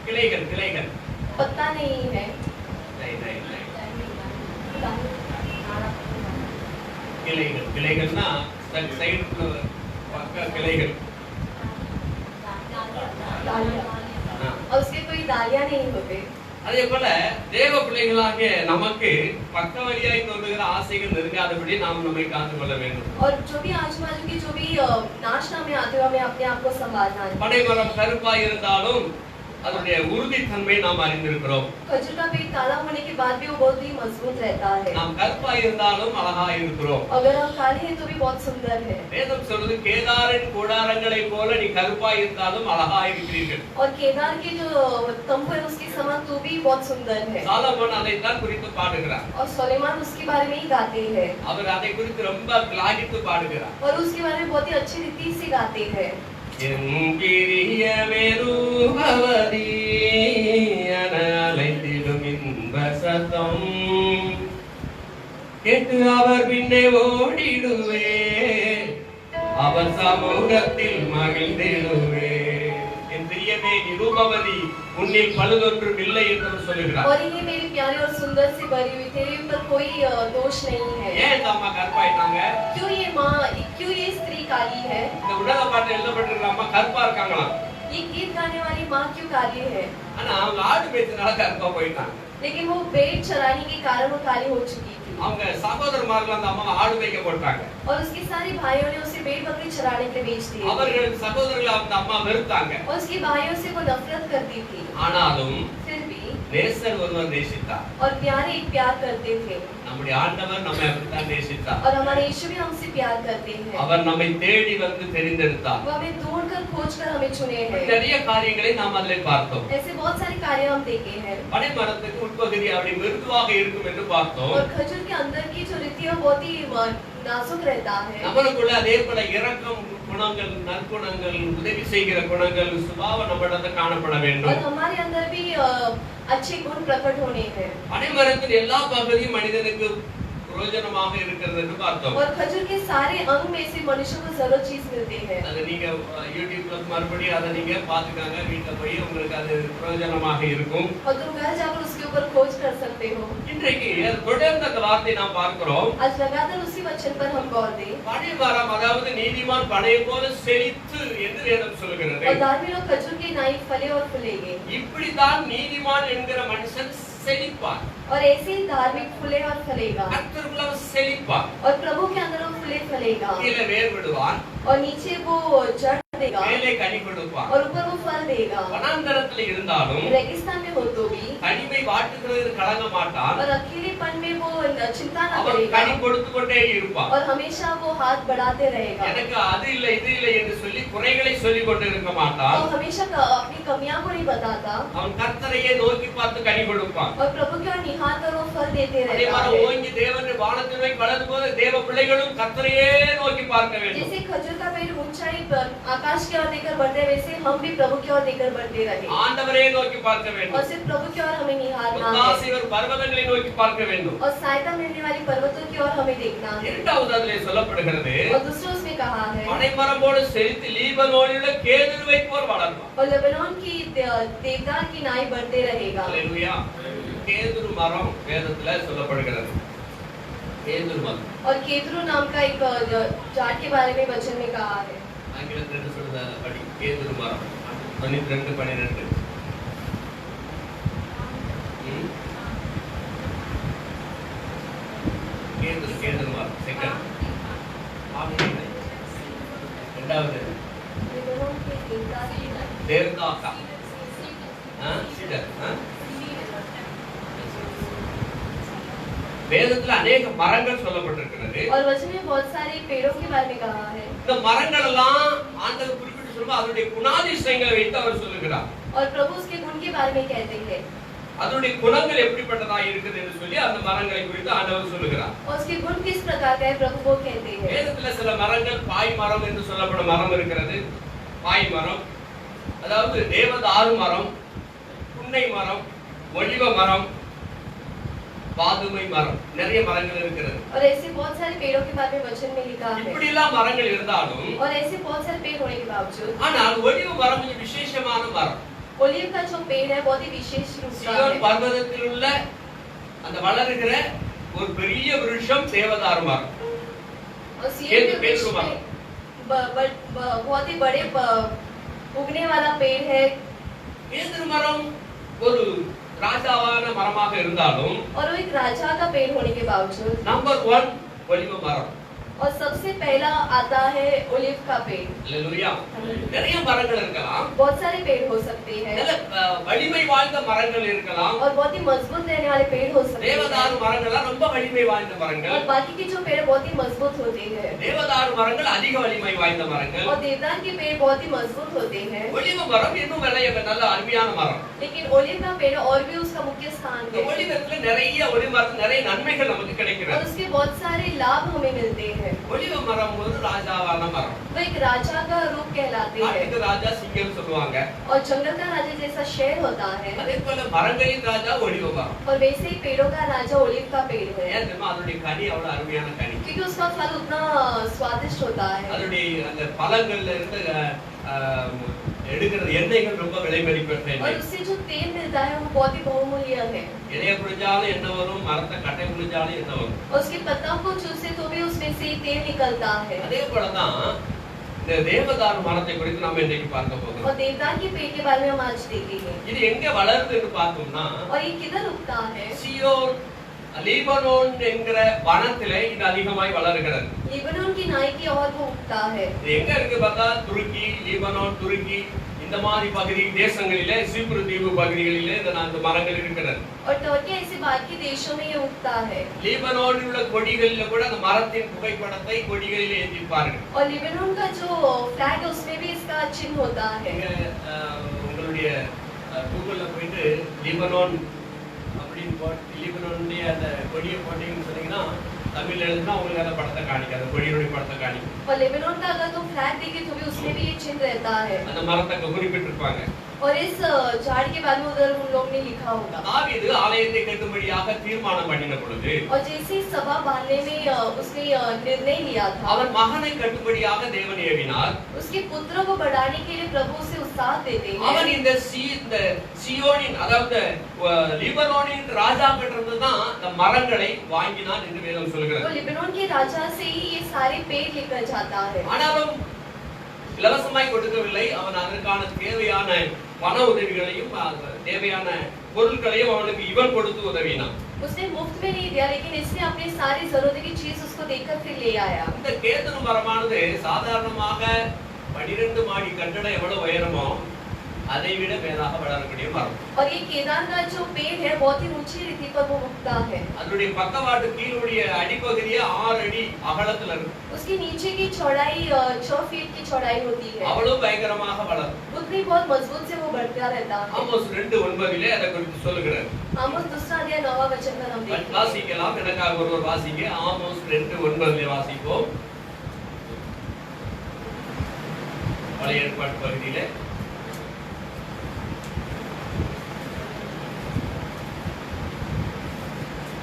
கிளைகள் पत्ता नहीं है கிளைகள்னா சைடுல பக்க கிளைகள். डालियाँ और उसके कोई डालियाँ नहीं होते அதே போல தேவ பிள்ளைகளாகிய நமக்கு பக்க வழியாய் தோன்றுகிற ஆசைகள் நெருங்காதபடி நாம் நம்மை காத்து கொள்ள வேண்டும். और जो भी आजू बाजू की जो भी नाचना में आते हुए हमें अपने आप को संभालना है பனை மரம் கருப்பாய் இருந்தாலும் அதனுடைய உறுதித்தன்மை நாம் அறிந்திருக்கிறோம். खजूर का पेड़ काला होने के बाद भी वो बहुत ही मजबूत रहता है நாம் கருப்பாய் இருந்தாலும் அழகாய் இருக்கிறோம். अगर हम काले हैं तो भी बहुत सुंदर है வேதம் சொல்றது கேதாரின் கூடாரங்களை போல நீ கருப்பாய் இருந்தாலும் அழகாய் இருக்கிறீர்கள். और केदार के जो तंबू है उसके समान तो भी बहुत सुंदर है சாலமோன் அதைத்தான் குறித்து பாடுகிறார். और सुलेमान उसके बारे में ही गाते हैं அவர் அதை குறித்து ரொம்ப கிளாகித்து பாடுகிறார். और उसके बारे में बहुत ही अच्छी रीति से गाते हैं எங்கிரியமெருபவதி அனலைத்திடும் இன்ப சத்தம் கேட்டு அவர் பின்னே ஓடிடுவே, அவர் சமூகத்தில் மகிழ்ந்திடுவே. என் பிரியமே நிரூபவதி, உன்னில் பழுதொன்றும் இல்லை என்று சொல்லுகிறார். और ये मेरी प्यारी और सुंदर से भरी हुई तेरे ऊपर कोई दोष नहीं है ஏன் இந்த அம்மா கருப்பாயிட்டாங்க? क्यों ये स्त्री काली है இந்த உலக பாட்டு எழுதப்பட்டிருக்கிற அம்மா கருப்பா இருக்காங்களாம். ये गीत गाने वाली माँ क्यों काली है ஆனா அவங்க ஆடு மேய்ச்சனால கருப்பா போயிட்டாங்க. लेकिन वो भेड़ चराने के कारण वो काली हो चुकी थी அவங்க சகோதரமார்கள் அந்த அம்மா ஆடு மேய்க்க போட்டாங்க. और उसके सारे भाइयों ने उसे भेड़ बकरी चराने के लिए बेच दिए அவர்கள் சகோதரர்கள் அந்த அம்மா வெறுத்தாங்க. और उसके भाइयों से वो नफरत करती थी ஆனாலும் फिर भी நேசர் ஒருவர் நேசித்தார். और प्यारे एक प्यार करते थे நம்முடைய ஆண்டவர் நம்மை அப்படித்தான் நேசித்தார். और हमारे यीशु भी हमसे प्यार करते हैं அவர் நம்மை தேடி வந்து தெரிந்தெடுத்தார். वो हमें ढूंढकर खोजकर हमें चुने हैं நிறைய காரியங்களை நாம் அதில் பார்த்தோம். ऐसे बहुत सारे कार्य हम देखे हैं பனை மரத்துக்கு உட்பகுதி அப்படி மிருதுவாக இருக்கும் என்று பார்த்தோம். और खजूर के अंदर की जो रीति है बहुत ही नाजुक रहता है நம்மளுக்குள்ள அதே போல இரக்கம் குணங்கள், நற்குணங்கள், உதவி செய்கிற குணங்கள், சுபாவம் நம்மிடத்தில் காணப்பட வேண்டும். और हमारे अंदर भी अच्छे गुण प्रकट होने हैं பனை மரத்தின் எல்லா பகுதியும் மனிதனுக்கு பிரயோஜனமாக இருக்கிறது என்று பார்த்தோம். और खजूर के सारे अंग में से मनुष्य को जरूर चीज मिलते हैं அது நீங்க யூடியூப்ல மறுபடியும் அதை நீங்க பாத்துக்காங்க, வீட்டுல போய் உங்களுக்கு அது பிரயோஜனமாக இருக்கும். और तुम घर जाकर उसके ऊपर खोज कर सकते हो இன்றைக்கு தொடர்ந்த அந்த வார்த்தை நாம் பார்க்கிறோம். आज लगातार उसी वचन पर हम गौर दें பனை மரம் அதாவது நீதிமான் பனையை போல செழித்து என்று வேதம் சொல்கிறது. और धार्मिक लोग खजूर के नाई फले और फूलेंगे இப்படித்தான் நீதிமான் என்கிற மனுஷன் செழிப்பார். और ऐसे ही धार्मिक फूले और फलेगा கர்த்தருக்குள்ள அவன் செழிப்பார். और प्रभु के अंदर वो फूले फलेगा கீழே வேர் விடுவான், और नीचे वो जड़ देगा மேலே கனி கொடுப்பான். और ऊपर वो फल देगा வனாந்தரத்தில் இருந்தாலும் रेगिस्तान में हो तो भी தனிமை வாட்டுகிறது கலங்க மாட்டான். और अकेलेपन में वो चिंता न அவன் करेगा கனி கொடுத்து கொண்டே இருப்பான். और हमेशा वो हाथ बढ़ाते रहेगा எனக்கு அது இல்லை இது இல்லை என்று சொல்லி குறைகளை சொல்லிக் கொண்டு இருக்க மாட்டான். और हमेशा अपनी कमियां को नहीं बताता அவன் கர்த்தரையே நோக்கி பார்த்து கனி கொடுப்பான். और प्रभु की ओर निहार कर वो फल देते அதே रहता மாதிரி है ஓங்கி தேவன் வானத்தில் போய் வளரும் போது தேவ பிள்ளைகளும் கர்த்தரையே நோக்கி பார்க்க வேண்டும். जैसे खजूर का पेड़ ऊंचाई पर आकाश की ओर देखकर बढ़ते वैसे हम भी प्रभु की ओर देखकर बढ़ते रहे ஆண்டவரே நோக்கி பார்க்க வேண்டும். और सिर्फ प्रभु की ओर हमें निहारना है ஒத்தாசைவர் பர்வதங்களை நோக்கி பார்க்க வேண்டும். और सहायता मिलने वाली पर्वतों की ओर हमें देखना है இரண்டாவது அதிலே சொல்லப்படுகிறது, और दूसरा उसमें कहा है பனை மரம்போடு செழித்து லீபனோனிலுள்ள கேதுருவை போல் வளர்வான். और लेबनान की देवदार की नाई बढ़ते रहेगा அல்லேலூயா. கேதுரு மரம் வேதத்துல சொல்லப்படுகிறது. கேதுரு மரம் और केदरू नाम का एक झाड़ के बारे में वचन में कहा है ஆங்கிலத்துல என்ன சொல்றது படி கேதுரு மரம் 92:12 கேதுரு மரம் செகண்ட் ரெண்டாவது लेबनान के देवदार की नाई தேவதாசா சீடர் வேதத்துல अनेक மரங்கள் சொல்லப்பட்டிருக்கிறது. और वचन में बहुत सारे पेड़ों के बारे में कहा है இந்த மரங்கள் எல்லாம் ஆண்டவர் குறிப்பிட்டு சொல்லும்போது அதனுடைய குணாதிசயங்களை வைத்து அவர் சொல்லுகிறார். और प्रभु उसके गुण के बारे में कहते हैं அதனுடைய குணங்கள் எப்படிப்பட்டதா இருக்குது என்று சொல்லி அந்த மரங்களை குறித்து ஆண்டவர் சொல்லுகிறார். और उसके गुण किस प्रकार का है प्रभु वो कहते हैं. வேதத்துல சில மரங்கள் பாய் மரம் என்று சொல்லப்படும் மரம் இருக்கிறது. பாய் மரம், அதாவது தேவதாரு மரம், புன்னை மரம், ஒலிவ மரம், பாதுமை மரம், நிறைய மரங்கள் இருக்கிறது. और ऐसे बहुत सारे पेड़ों के बारे में वचन में लिखा है. இப்படி எல்லாம் மரங்கள் இருந்தாலும் और ऐसे बहुत सारे पेड़ होने के बावजूद ஆனால் ஒலிவ மரம் கொஞ்சம் விசேஷமான மரம். ओलिव का जो पेड़ है बहुत ही विशेष रूप का சியோன் है. பர்வதத்தில் உள்ள அந்த வளருகிற ஒரு பெரிய விருட்சம் தேவதாரு மரம். और सिय्योन के वृक्ष में बहुत ही बड़े उगने वाला पेड़ है. கேதுரு மரம் ஒரு ராஜாவான மரமாக இருந்தாலும் और वो एक राजा का पेड़ होने के बावजूद நம்பர் 1 ஒலிவ மரம். और सबसे पहला आता है ओलिव का पेड़. அல்லேலூயா. நிறைய மரங்கள் இருக்கலாம். बहुत सारे पेड़ हो सकते हैं நல்ல வலிமை வாய்ந்த மரங்கள் இருக்கலாம். और बहुत ही मजबूत रहने वाले पेड़ हो सकते தேவதாரு हैं. மரங்கள் ரொம்ப வலிமை வாய்ந்த மரங்கள். और बाकी के जो पेड़ बहुत ही मजबूत होते हैं. தேவதாரு மரங்கள் அதிக வலிமை வாய்ந்த மரங்கள். और देवदार के पेड़ बहुत ही मजबूत होते हैं. ஒலிவ மரம் இன்னும் நல்ல அருமையான மரம். लेकिन ओलिव का पेड़ और भी उसका मुख्य स्थान இந்த है. ஒலிவத்துல நிறைய ஒலிவ மரத்துல நிறைய நன்மைகள் நமக்கு और கிடைக்கிறது. उसके बहुत सारे लाभ हमें मिलते हैं. ஒலிவ மரம் ஒரு ராஜாவான மரம். वो एक राजा का रूप कहलाते हैं. காட்டுக்கு ராஜா சிங்கம் சொல்லுவாங்க. और जंगल का राजा जैसा शेर होता है. அதே போல மரங்களின் ராஜா ஒலிவ மரம். और वैसे ही पेड़ों का राजा ओलिव का पेड़ है. ஏன் தெரியுமா? அதனுடைய கனி அவ்வளவு அருமையான கனி. क्योंकि उसका फल उतना स्वादिष्ट होता है. அதனுடைய அந்த பழங்கள்ல இருந்து எடுக்கிறது எண்ணெய்கள் ரொம்ப விலை மதிப்பற்ற और எண்ணெய். उससे जो तेल मिलता है वो बहुत ही बहुमूल्य है. இலைய புழிஞ்சாலும் என்ன வரும், மரத்தை கட்டை புழிஞ்சாலும் என்ன வரும். और उसके पत्तों को चूसे तो भी उसमें से तेल निकलता है. அதே போலதான் இந்த தேவதாரு மரத்தை குறித்து நாம இன்னைக்கு பார்க்க போகிறோம். और देवदार के पेड़ के बारे में हम आज देखेंगे. இது எங்க வளருது என்று பார்த்தோம்னா और ये किधर उगता है? சியோன் லீபனோன் என்கிற வனத்திலே இது அதிகமாய் வளருகிறது. लिबनान की नाई की ओर वो उगता है. இது எங்க இருக்கு பார்த்தா துருக்கி, லீபனோன், துருக்கி இந்த மாதிரி பகுதி தேசங்களிலே, சீப்ரு தீவு பகுதிகளிலே இந்த மரங்கள் இருக்கிறது. और टर्की ऐसे बाकी देशों में ये उगता है. லீபனோனில் உள்ள கொடிகளில கூட அந்த மரத்தின் புகைப்படத்தை கொடிகளிலே ஏற்றிப்பார்கள். और लिबनान का जो फ्लैग है उसमें भी इसका चिन्ह होता है. உங்களுடைய கூகுள்ல போயிட்டு லீபனோன் அப்படின்னு போட்டு லீபனோனுடைய அந்த கொடியை போட்டீங்கன்னு சொன்னீங்கன்னா தமிழ்ல எழுதுனா உங்களுக்கு அந்த படத்தை காணிக்கும், அந்த கொடியுடைய படத்தை காணிக்கும். और लेबनान का अगर तुम फ्लैग देखे तो भी उसमें भी ये चिन्ह रहता है. அந்த மரத்தை குறிப்பிட்டிருப்பாங்க. और इस झाड़ के बारे में उधर उन लोग ने लिखा होगा. தாவீது ஆலயத்தை கட்டும்படியாக தீர்மானம் பண்ணின பொழுது और जैसे ही सभा बांधने में उसने निर्णय लिया था. அவன் மகனை கட்டும்படியாக தேவன் ஏவினார். उसके पुत्र को बढ़ाने के लिए प्रभु उसे उत्साह देते அவன் हैं. இந்த சியோனின் அதாவது லீபனோனின் ராஜா கிட்ட தான் இந்த மரங்களை வாங்கினான் என்று வேதம் तो சொல்கிறது. लिबनान के राजा से ही ये सारे पेड़ लेकर जाता है. ஆனாலும் இலவசமாய் கொடுக்கவில்லை. அவன் அதற்கான தேவையான பண உதவிகளையும் தேவையான பொருட்களையும் அவனுக்கு இவன் கொடுத்து உதவினான். उसने मुफ्त में नहीं दिया लेकिन इसने अपनी सारी जरूरत की चीज उसको देकर फिर ले आया. இந்த கேதுரு மரமானது சாதாரணமாக 12 மாடி கட்டடம் எவ்வளவு உயரமோ அதை விட மேலாக வளரக்கூடிய மரம். और ये केदार का जो पेड़ है बहुत ही ऊंची रीति पर वो उगता है. அதனுடைய பக்கவாட்டு கீழுடைய அடிப்பகுதியே 6 அடி அகலத்துல இருக்கு. उसके नीचे की चौड़ाई 6 फीट की चौड़ाई होती है. அவ்வளவு பயங்கரமாக வளரும். उतनी बहुत मजबूत से वो बढ़ता रहता है. ஆமோஸ் 2:9 அதை குறித்து சொல்லுகிறார். आमोस दूसरा अध्याय 9वां वचन में हम देखते हैं. வாசிக்கலாம். எனக்காக ஒருவர் வாசிங்க. ஆமோஸ் 2:9 வாசிப்போம். பழைய ஏற்பாட்டு பகுதியிலே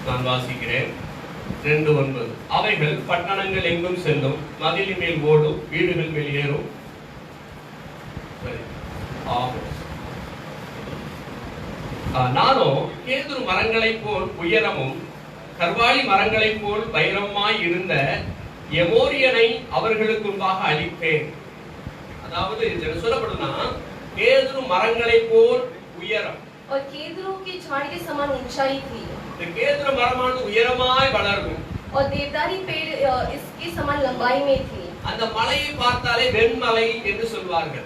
நான் வாசிக்கிறேன். 2:9 அவைகள் பட்டணங்கள் எங்கும் செல்லும், மதிலின் மேல் ஓடும், வீடுகள் மேல் ஏறும். நானோ கேதுரு மரங்களைப் போல் உயரமும் கர்வாலி மரங்களைப் போல் வைரமாய் இருந்த எமோரியனை அவர்களுக்கு முன்பாக அழிப்பேன். அதாவது இது சொல்லப்படுதுன்னா கேதுரு மரங்களைப் போல் உயரம். और केदरों के झाड़ के समान ऊंचाई थी. இந்த கேதுரு மரமானது உயரமாய் வளரும். और देवदारी पेड़ इसके समान लंबाई में थी. அந்த மலையை பார்த்தாலே வெண்மலை என்று சொல்வார்கள்.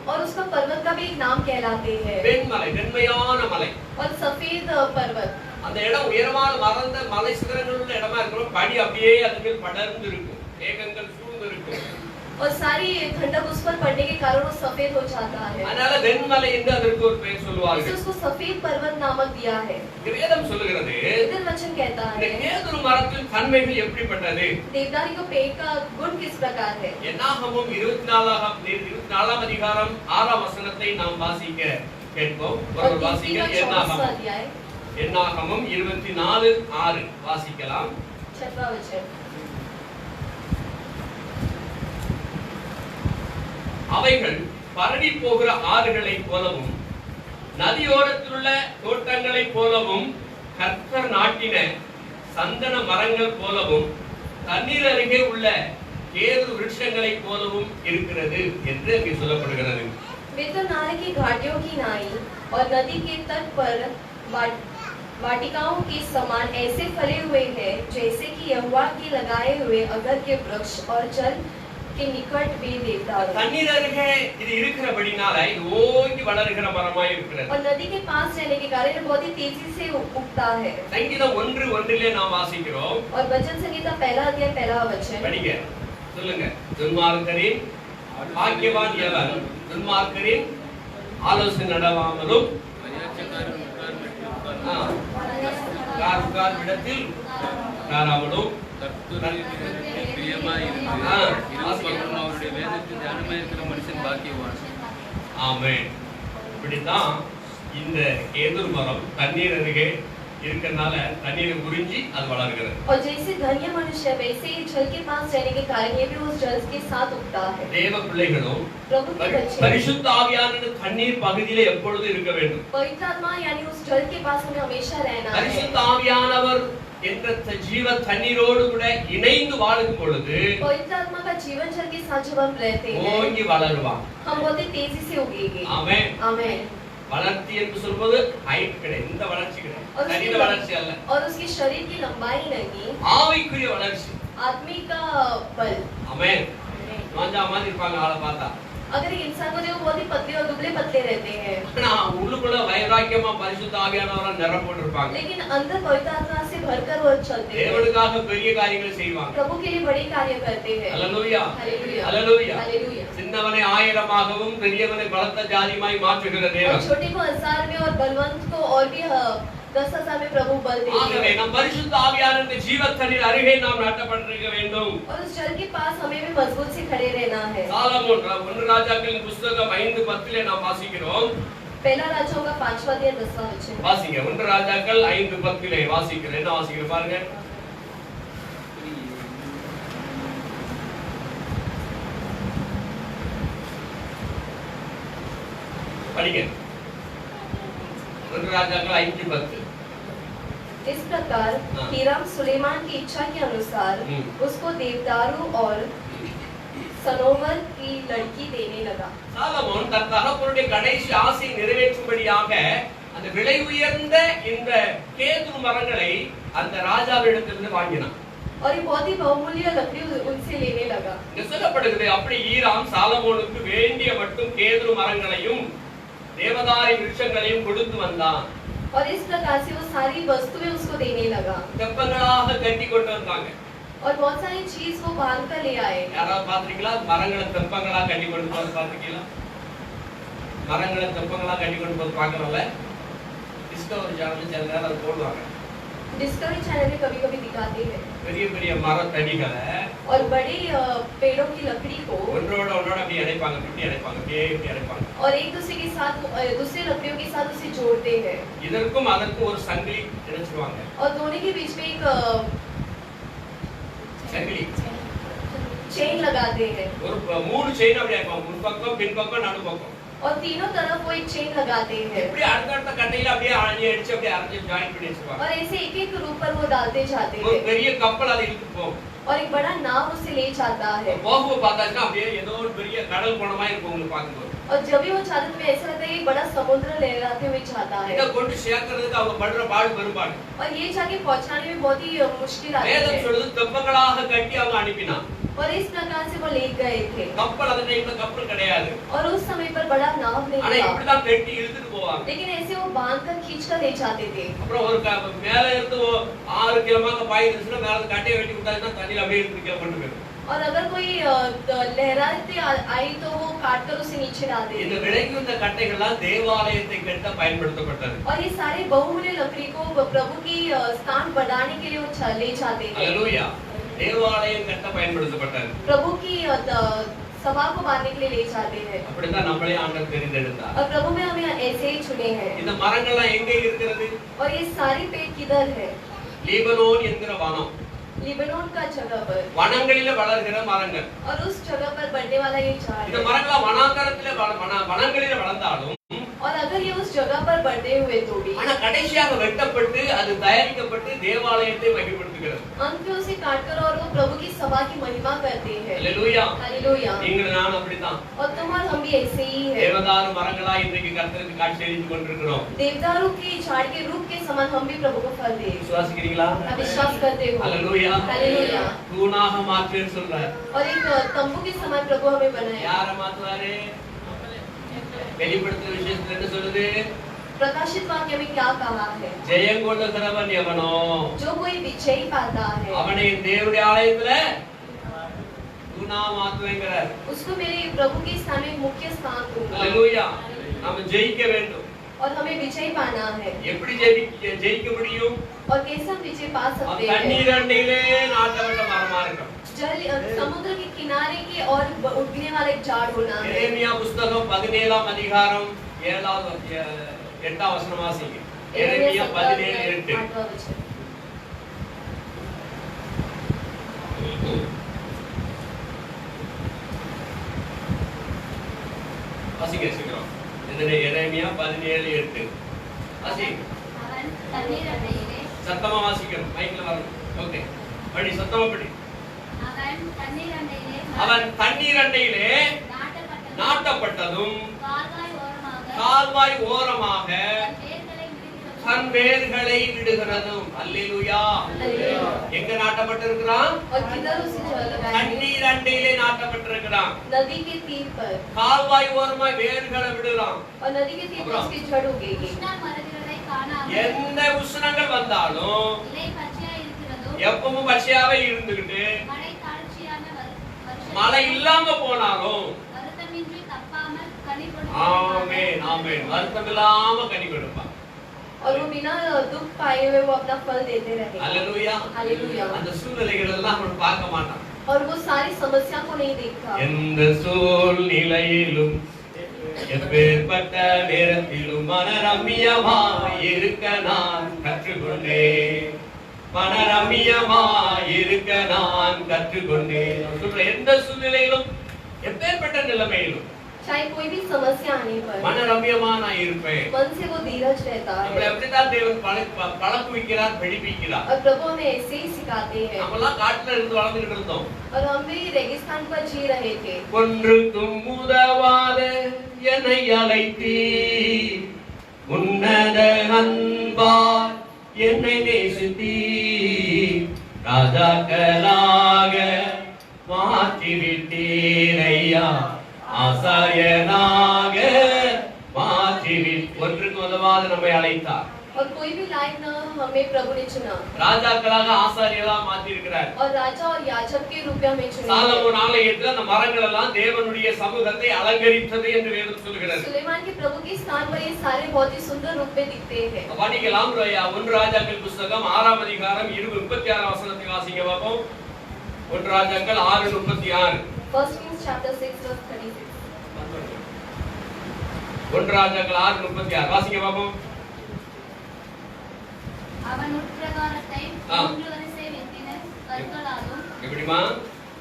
और उसका पर्वत का भी एक नाम कहलाते हैं. வெண்மலை, வெண்மையான மலை. और सफेद पर्वत. அந்த இடம் உயரமான மறந்த மலை சிகரங்கள் உள்ள இடமா இருக்கிறோம். பனி அப்படியே அதுக்கு படர்ந்து இருக்கும், மேகங்கள் சூழ்ந்து இருக்கும். और सारी ठंडक उस पर पड़ने के कारण वो सफेद हो जाता है। அதனால வெண்மலை என்று அதற்கு ஒரு பெயர் इसलिए சொல்வார்கள். उसको सफेद पर्वत नामक दिया है। வேதம் சொல்லுகிறது इधर वचन कहता இந்த है கேதுரு மரத்தின் தன்மைகள் எப்படிப்பட்டது? देवदारी को पेड़ का गुण किस प्रकार है। என்னாகமம் 24ஆம் அதிகாரம் 6ஆம் வசனத்தை நாம் வாசிக்க கேட்போம். और ஒருவர் तीसरी का வாசிக்க 24वां अध्याय என்னாகமம் 24:6 வாசிக்கலாம். 6वां वचन। அவைகள் பரவி போகிற ஆறுகளைப் போலவும் நதியோரத்திலுள்ள தோட்டங்களைப் போலவும் கர்த்தர் நாட்டின சந்தன மரங்கள் போலவும் தண்ணீர் அருகே உள்ள கேதுரு விருட்சங்களைப் போலவும் இருக்கிறது என்று அங்கே சொல்லப்படுகிறது. वे तो नाले की घाटियों की नाई और नदी के तट पर वाटिकाओं के समान ऐसे फले हुए हैं जैसे कि यहोवा के लगाए हुए अगर के वृक्ष और जल के निकट वे देवदारू। தண்ணீர் அருகே இது இருக்கிறபடினால இது ஓங்கி வளர்கிற மரமாய் இருக்கிறது. और नदी के पास रहने के कारण ये बहुत ही तेजी से उगता है। சங்கீதம் 1:1 நாம் வாசிக்கிறோம். और वचन संहिता 1 अध्याय 1 वचन। படிங்க சொல்லுங்க. துன்மார்க்கரின் பாக்கியவான் எவன்? துன்மார்க்கரின் ஆலோசனை நடவாமலும் கார் விடத்தில் காராமலும் ஆமென். இப்படித்தான் இந்த கேதுரு மரம் தண்ணீர் அருகே இருக்கறனால தண்ணீரை உறிஞ்சி அது வளர்கிறது. और जैसे धन्य मनुष्य वैसे ही जल के पास रहने के कारण ये भी उस जल के साथ उगता है। தேவ பிள்ளைகளும் प्रभु के बच्चे பரிசுத்த ஆவியானவர் தண்ணீர் பகுதியிலே எப்பொழுதும் இருக்க வேண்டும். पवित्र आत्मा यानी उस जल के पास हमें हमेशा रहना है। பரிசுத்த ஆவியானவர் என்ற ஜீவ தண்ணீரோடு கூட இணைந்து வாழும் பொழுது पवित्र आत्मा का जीवन जल के साथ जब हम रहते हैं ஓங்கி வளருவான். हम बहुत ही तेजी से उगेंगे। ஆமென். आमेन। வளர்ச்சி என்று சொல்வது ஹைட் கிடையாது. இந்த வளர்ச்சி கிடையாது. சரீர வளர்ச்சி அல்ல. और उसकी शरीर की लंबाई नहीं, ஆவிக்குரிய வளர்ச்சி. आत्मिक का बल। ஆமென். மாஞ்சா மாதிரி இருப்பாங்க ஆளை பார்த்தா. अगर एक इंसान को देखो बहुत ही पतले और दुबले पतले रहते हैं, ஆனா உள்ளுக்குள்ள வைராக்கியமா பரிசுத்த ஆவியானவரால் நிரப்பப்பட்டு இருப்பாங்க. लेकिन अंदर पवित्र आत्मा से भरकर वो चलते हैं। தேவனுக்காக பெரிய காரியங்களை செய்வாங்க. प्रभु के लिए बड़े कार्य करते हैं। ஹல்லேலூயா. हालेलुया। ஹல்லேலூயா. हालेलुया। சின்னவனை ஆயிரமாகவும் பெரியவனை பலத்த ஜாதியாய் மாற்றுகிற और தேவன். छोटे को 1000 में और बलवंत को और भी 10,000 में प्रभु बल देते ஆகவே हैं। நம் பரிசுத்த ஆவியானவருடைய ஜீவத்தண்ணீர் அருகே நாம் நாட்டப்பட்டிருக்க வேண்டும். और उस जल के पास हमें भी मजबूत से खड़े रहना है। சாலமோன் 1 ராஜாக்களின் புத்தகம் 5:10 நாம் வாசிக்கிறோம். पहला राजाओं का 5वां अध्याय 10वां वचन। வாசிங்க. 1 ராஜாக்கள் 5:10 வாசிக்கிறேன். என்ன வாசிக்கிறேன் பாருங்க. படிங்க. 1 ராஜாக்கள் 5:10. इस प्रकार हीराम सुलेमान की इच्छा के अनुसार उसको देवदारू और सनोवर की लड़की देने लगा। சாலமோன் தன் தகப்பனுடைய கடைசி ஆசையை நிறைவேற்றும்படியாக அந்த விலை உயர்ந்த இந்த கேதுரு மரங்களை அந்த ராஜாவிடத்திலிருந்து வாங்கினான். और ये बहुत ही बहुमूल्य लकड़ी उनसे लेने लगा। இங்க சொல்லப்படுகிறது அப்படி ஈராம் சாலமோனுக்கு வேண்டிய மட்டும் கேதுரு மரங்களையும் தேவதாரி விருட்சங்களையும் கொடுத்து வந்தான். और इस प्रकार से वो सारी वस्तुएं उसको देने लगा தெப்பங்களாக கட்டி கொண்டு வந்தாங்க. और बहुत सारी चीज वो बांध कर ले आए। யாராவது பாத்திருக்கீங்களா? மரங்களை தெப்பங்களா கட்டி கொண்டு போறது பாத்திருக்கீங்களா? மரங்களை தெப்பங்களா கட்டி கொண்டு போறது பார்க்கறோம்ல. டிஸ்கவரி சேனல்ல சில நேரம் அது போடுவாங்க. डिस्कवरी चैनल में कभी-कभी दिखाते हैं। பெரிய பெரிய மரத்தடிகளை और बड़े पेड़ों की लकड़ी को ஒன்றோட ஒன்றோட அப்படியே இணைப்பாங்க, இப்படி இணைப்பாங்க, அப்படியே இப்படி இணைப்பாங்க. और एक दूसरे के साथ दूसरे लकड़ियों के साथ उसे जोड़ते हैं। இதற்கும் அதற்கும் ஒரு சங்கிலி இணைச்சிடுவாங்க. और दोनों के बीच में एक சங்கிலி चेन लगाते हैं। ஒரு 3 செயின் அப்படியே இருக்கும். ஒரு பக்கம் பின் பக்கம் நடு பக்கம். और तीनों तरफ वो एक चेन लगाते हैं। இப்படி அடுத்த கட்டையில அப்படியே அடிச்சு அப்படியே அரைச்சு ஜாயின் பண்ணி வச்சிருவாங்க. और ऐसे एक एक रूप पर वो डालते जाते ஒரு हैं। பெரிய கப்பல் அதை இழுத்து போகும். और एक बड़ा नाव उसे ले जाता है। போகும்போது பார்த்தாச்சுன்னா அப்படியே ஏதோ ஒரு பெரிய கடல் போன மாதிரி இருக்கும் உங்களுக்கு பார்க்கும்போது. और जब भी वो जाते तो ऐसा लगता है कि बड़ा समुद्र लहराते हुए जाता है। இத கொண்டு சேர்க்கிறதுக்கு அவங்க படுற பாடு பெரும்பாடு. और ये जाके पहुंचाने में बहुत ही मुश्किल आती வேதம் है। சொல்லுது தெப்பங்களாக கட்டி அவங்க அனுப்பினான். और इस प्रकार से वो ले गए थे। கப்பல் அந்த டைம்ல கப்பல் கிடையாது. और उस समय पर बड़ा नाव नहीं ஆனா था, இப்படி தான் கட்டி இழுத்துட்டு போவாங்க. लेकिन ऐसे वो बांध कर खींच कर ले जाते थे। அப்புறம் ஒரு மேல இருந்து 6 கிலோமாக பாய் இருந்துச்சுன்னா மேல கட்டையை வெட்டி விட்டாச்சுன்னா தண்ணியில அப்படியே இழுத்து கீழே கொண்டு போயிடும். और अगर कोई लहराते आई तो वो काट कर उसे नीचे डाल இந்த देते। விலைக்கு வந்த கட்டைகள்லாம் தேவாலயத்தை கட்ட பயன்படுத்தப்பட்டது. और ये सारे बहुमूल्य लकड़ी को प्रभु की स्थान बढ़ाने के लिए वो ले जाते थे। அல்லேலூயா. தேவாலயம் கட்ட பயன்படுத்தப்பட்டது. प्रभु की सभा को बांधने के लिए ले जाते हैं। அப்படிதான் நம்மளே ஆண்டவர் தெரிந்தெடுத்தார். और प्रभु में हमें ऐसे ही चुने हैं। இந்த மரங்கள்லாம் எங்க இருக்கிறது? और ये सारी पेड़ किधर है? லீபனோன் என்கிற வனம். लिबनोन का जगह पर வனங்களிலே வளர்கிற மரங்கள். और उस जगह पर बढ़ने वाला ये झाड़ இந்த है। மரங்கள வனாந்தரத்திலே வனங்களிலே வளர்ந்தாலும் और अगर ये उस जगह पर बढ़े हुए तो भी ஆனா கடைசியாக வெட்டப்பட்டு அது தயாரிக்கப்பட்டு தேவாலயத்தை மகிமைப்படுத்துகிறது. अंत में उसे काटकर और वो प्रभु की सभा की महिमा करते हैं। அல்லேலூயா. हालेलुया। நீங்கள் நான் அப்படிதான். और तुम और हम भी ऐसे ही है। தேவதாரு மரங்களா இன்றைக்கு கர்த்தருக்கு காட்சி அளித்துக் கொண்டிருக்கிறோம். देवदारू के झाड़ के रूप के समान हम भी प्रभु को फल दे। விசுவாசிக்கிறீங்களா? आप विश्वास करते हो? அல்லேலூயா. हालेलुया। தூணாக மாற்றுன்னு சொல்றார். और एक तंबू के समान प्रभु हमें बनाया। யார மாத்துவாரு? வெளிப்படுத்தின விஷயத்துல என்ன சொல்லுது? प्रकाशित वाक्य में क्या कहा है? ஜெயம் கொள்ளுகிறவன் எவனோ जो कोई विजय पाता है அவனை தேவனுடைய ஆலயத்துல தூணா மாத்துவேங்கிறார். उसको मेरे प्रभु के स्थान में मुख्य स्थान दूंगा। அல்லேலூயா. நாம ஜெயிக்க வேண்டும். और हमें विजय पाना है। எப்படி ஜெயிக்க முடியும்? और कैसे हम विजय पा सकते हैं? தண்ணீர் அண்டையிலே நாட்டப்பட்ட மரமா இருக்கும். जल समुद्र के किनारे के और उगने वाला एक झाड़ होना है। எரேமியா புத்தகம் 17ஆம் அதிகாரம் 8ஆம் வசனம் வாசிங்க. எரேமியா 17:8. வாசிங்க சீக்கிரம். இதுல எரேமியா 17:8. வாசிங்க. அவன் தண்ணீர் அண்டையிலே சத்தமா வாசிக்கணும். மைக்ல வரணும். ஓகே. படி சத்தமா படி. அவன் தண்ணீர் அண்டையிலே நாட்டப்பட்டதும் கால்வாய் ஓரமாக தன் வேர்களை விடுகிறதும். அல்லேலூயா. எங்க நாட்டப்பட்டிருக்கிறான்? और किधर उसे जल लगाया? தண்ணீர் அண்டையிலே நாட்டப்பட்டிருக்கிறான். नदी के तीर पर। கால்வாய் ஓரமாய் வேர்களை விடுறான். और नदी के तीर पर उसकी जड़ उगेगी। எந்த உஷ்ணங்கள் வந்தாலும் எப்பவும் பச்சையாவே இருந்துகிட்டு மழை இல்லாம போனாலும் ஆமென் ஆமென் வருத்தம் இல்லாம கனி கொடுப்பான். और वो बिना दुख पाए हुए वो अपना फल देते रहे। அல்லேலூயா. हालेलुया। அந்த சூழ்நிலைகள் எல்லாம் அவன் பார்க்க மாட்டான். और वो सारी समस्या को नहीं देखता। எந்த சூழ்நிலையிலும் எப்பேற்பட்ட நேரத்திலும் மனரம்யமாய் இருக்க நான் கற்றுக்கொண்டேன். மனரம்யமாய் இருக்க நான் கற்றுக்கொண்டேன். சொல்ற எந்த சூழ்நிலையிலும் எப்பேற்பட்ட நிலைமையிலும் चाहे कोई भी समस्या आने पर மனரம்யமா நான் இருப்பேன். मन से वो धीरज रहता நம்மளை है। எப்படிதான் தேவன் பழக்குவிக்கிறார், படிப்பிக்கிறார். और प्रभु हमें ऐसे ही सिखाते हैं। நம்மலாம் காட்டுல இருந்து வளர்ந்துட்டு இருந்தோம். और हम भी रेगिस्तान पर जी रहे थे। ஒன்றுக்கும் உதவாத என்னை அழைத்தீ உன்னத அன்பால் என்னை நேசித்தீ ராஜாக்களாக மாற்றிவிட்டீரையா ஆசாரியனாக மாற்றிவிட்டு ஒன்றுக்கும் உதவாத நம்மை அழைத்தார். और कोई भी लायक न हमें प्रभु ने चुना। ராஜாக்களாக ஆசாரியர்களாக மாற்றி இருக்கிறார். और राजा और याजक के रूप में हमें चुना। சாலமோன் ஆலயத்தில் அந்த மரங்கள் எல்லாம் தேவனுடைய சமூகத்தை அலங்கரித்தது என்று வேதம் சொல்கிறது. सुलेमान के प्रभु के स्थान पर ये सारे बहुत ही सुंदर रूप में दिखते हैं। படிக்கலாம். 1 ராஜாக்கள் புத்தகம் 6ஆம் அதிகாரம் 36 வசனத்தை வாசிங்க பாப்போம். 1 ராஜாக்கள் 6:36. First Kings chapter 6 verse 36. 1 ராஜாக்கள் 6:36 வாசிங்க பாப்போம். அவன் உட்பிரகாரத்தை ஆ. 3 வரிசை வெட்டின கற்களாலும் எப்படிமா?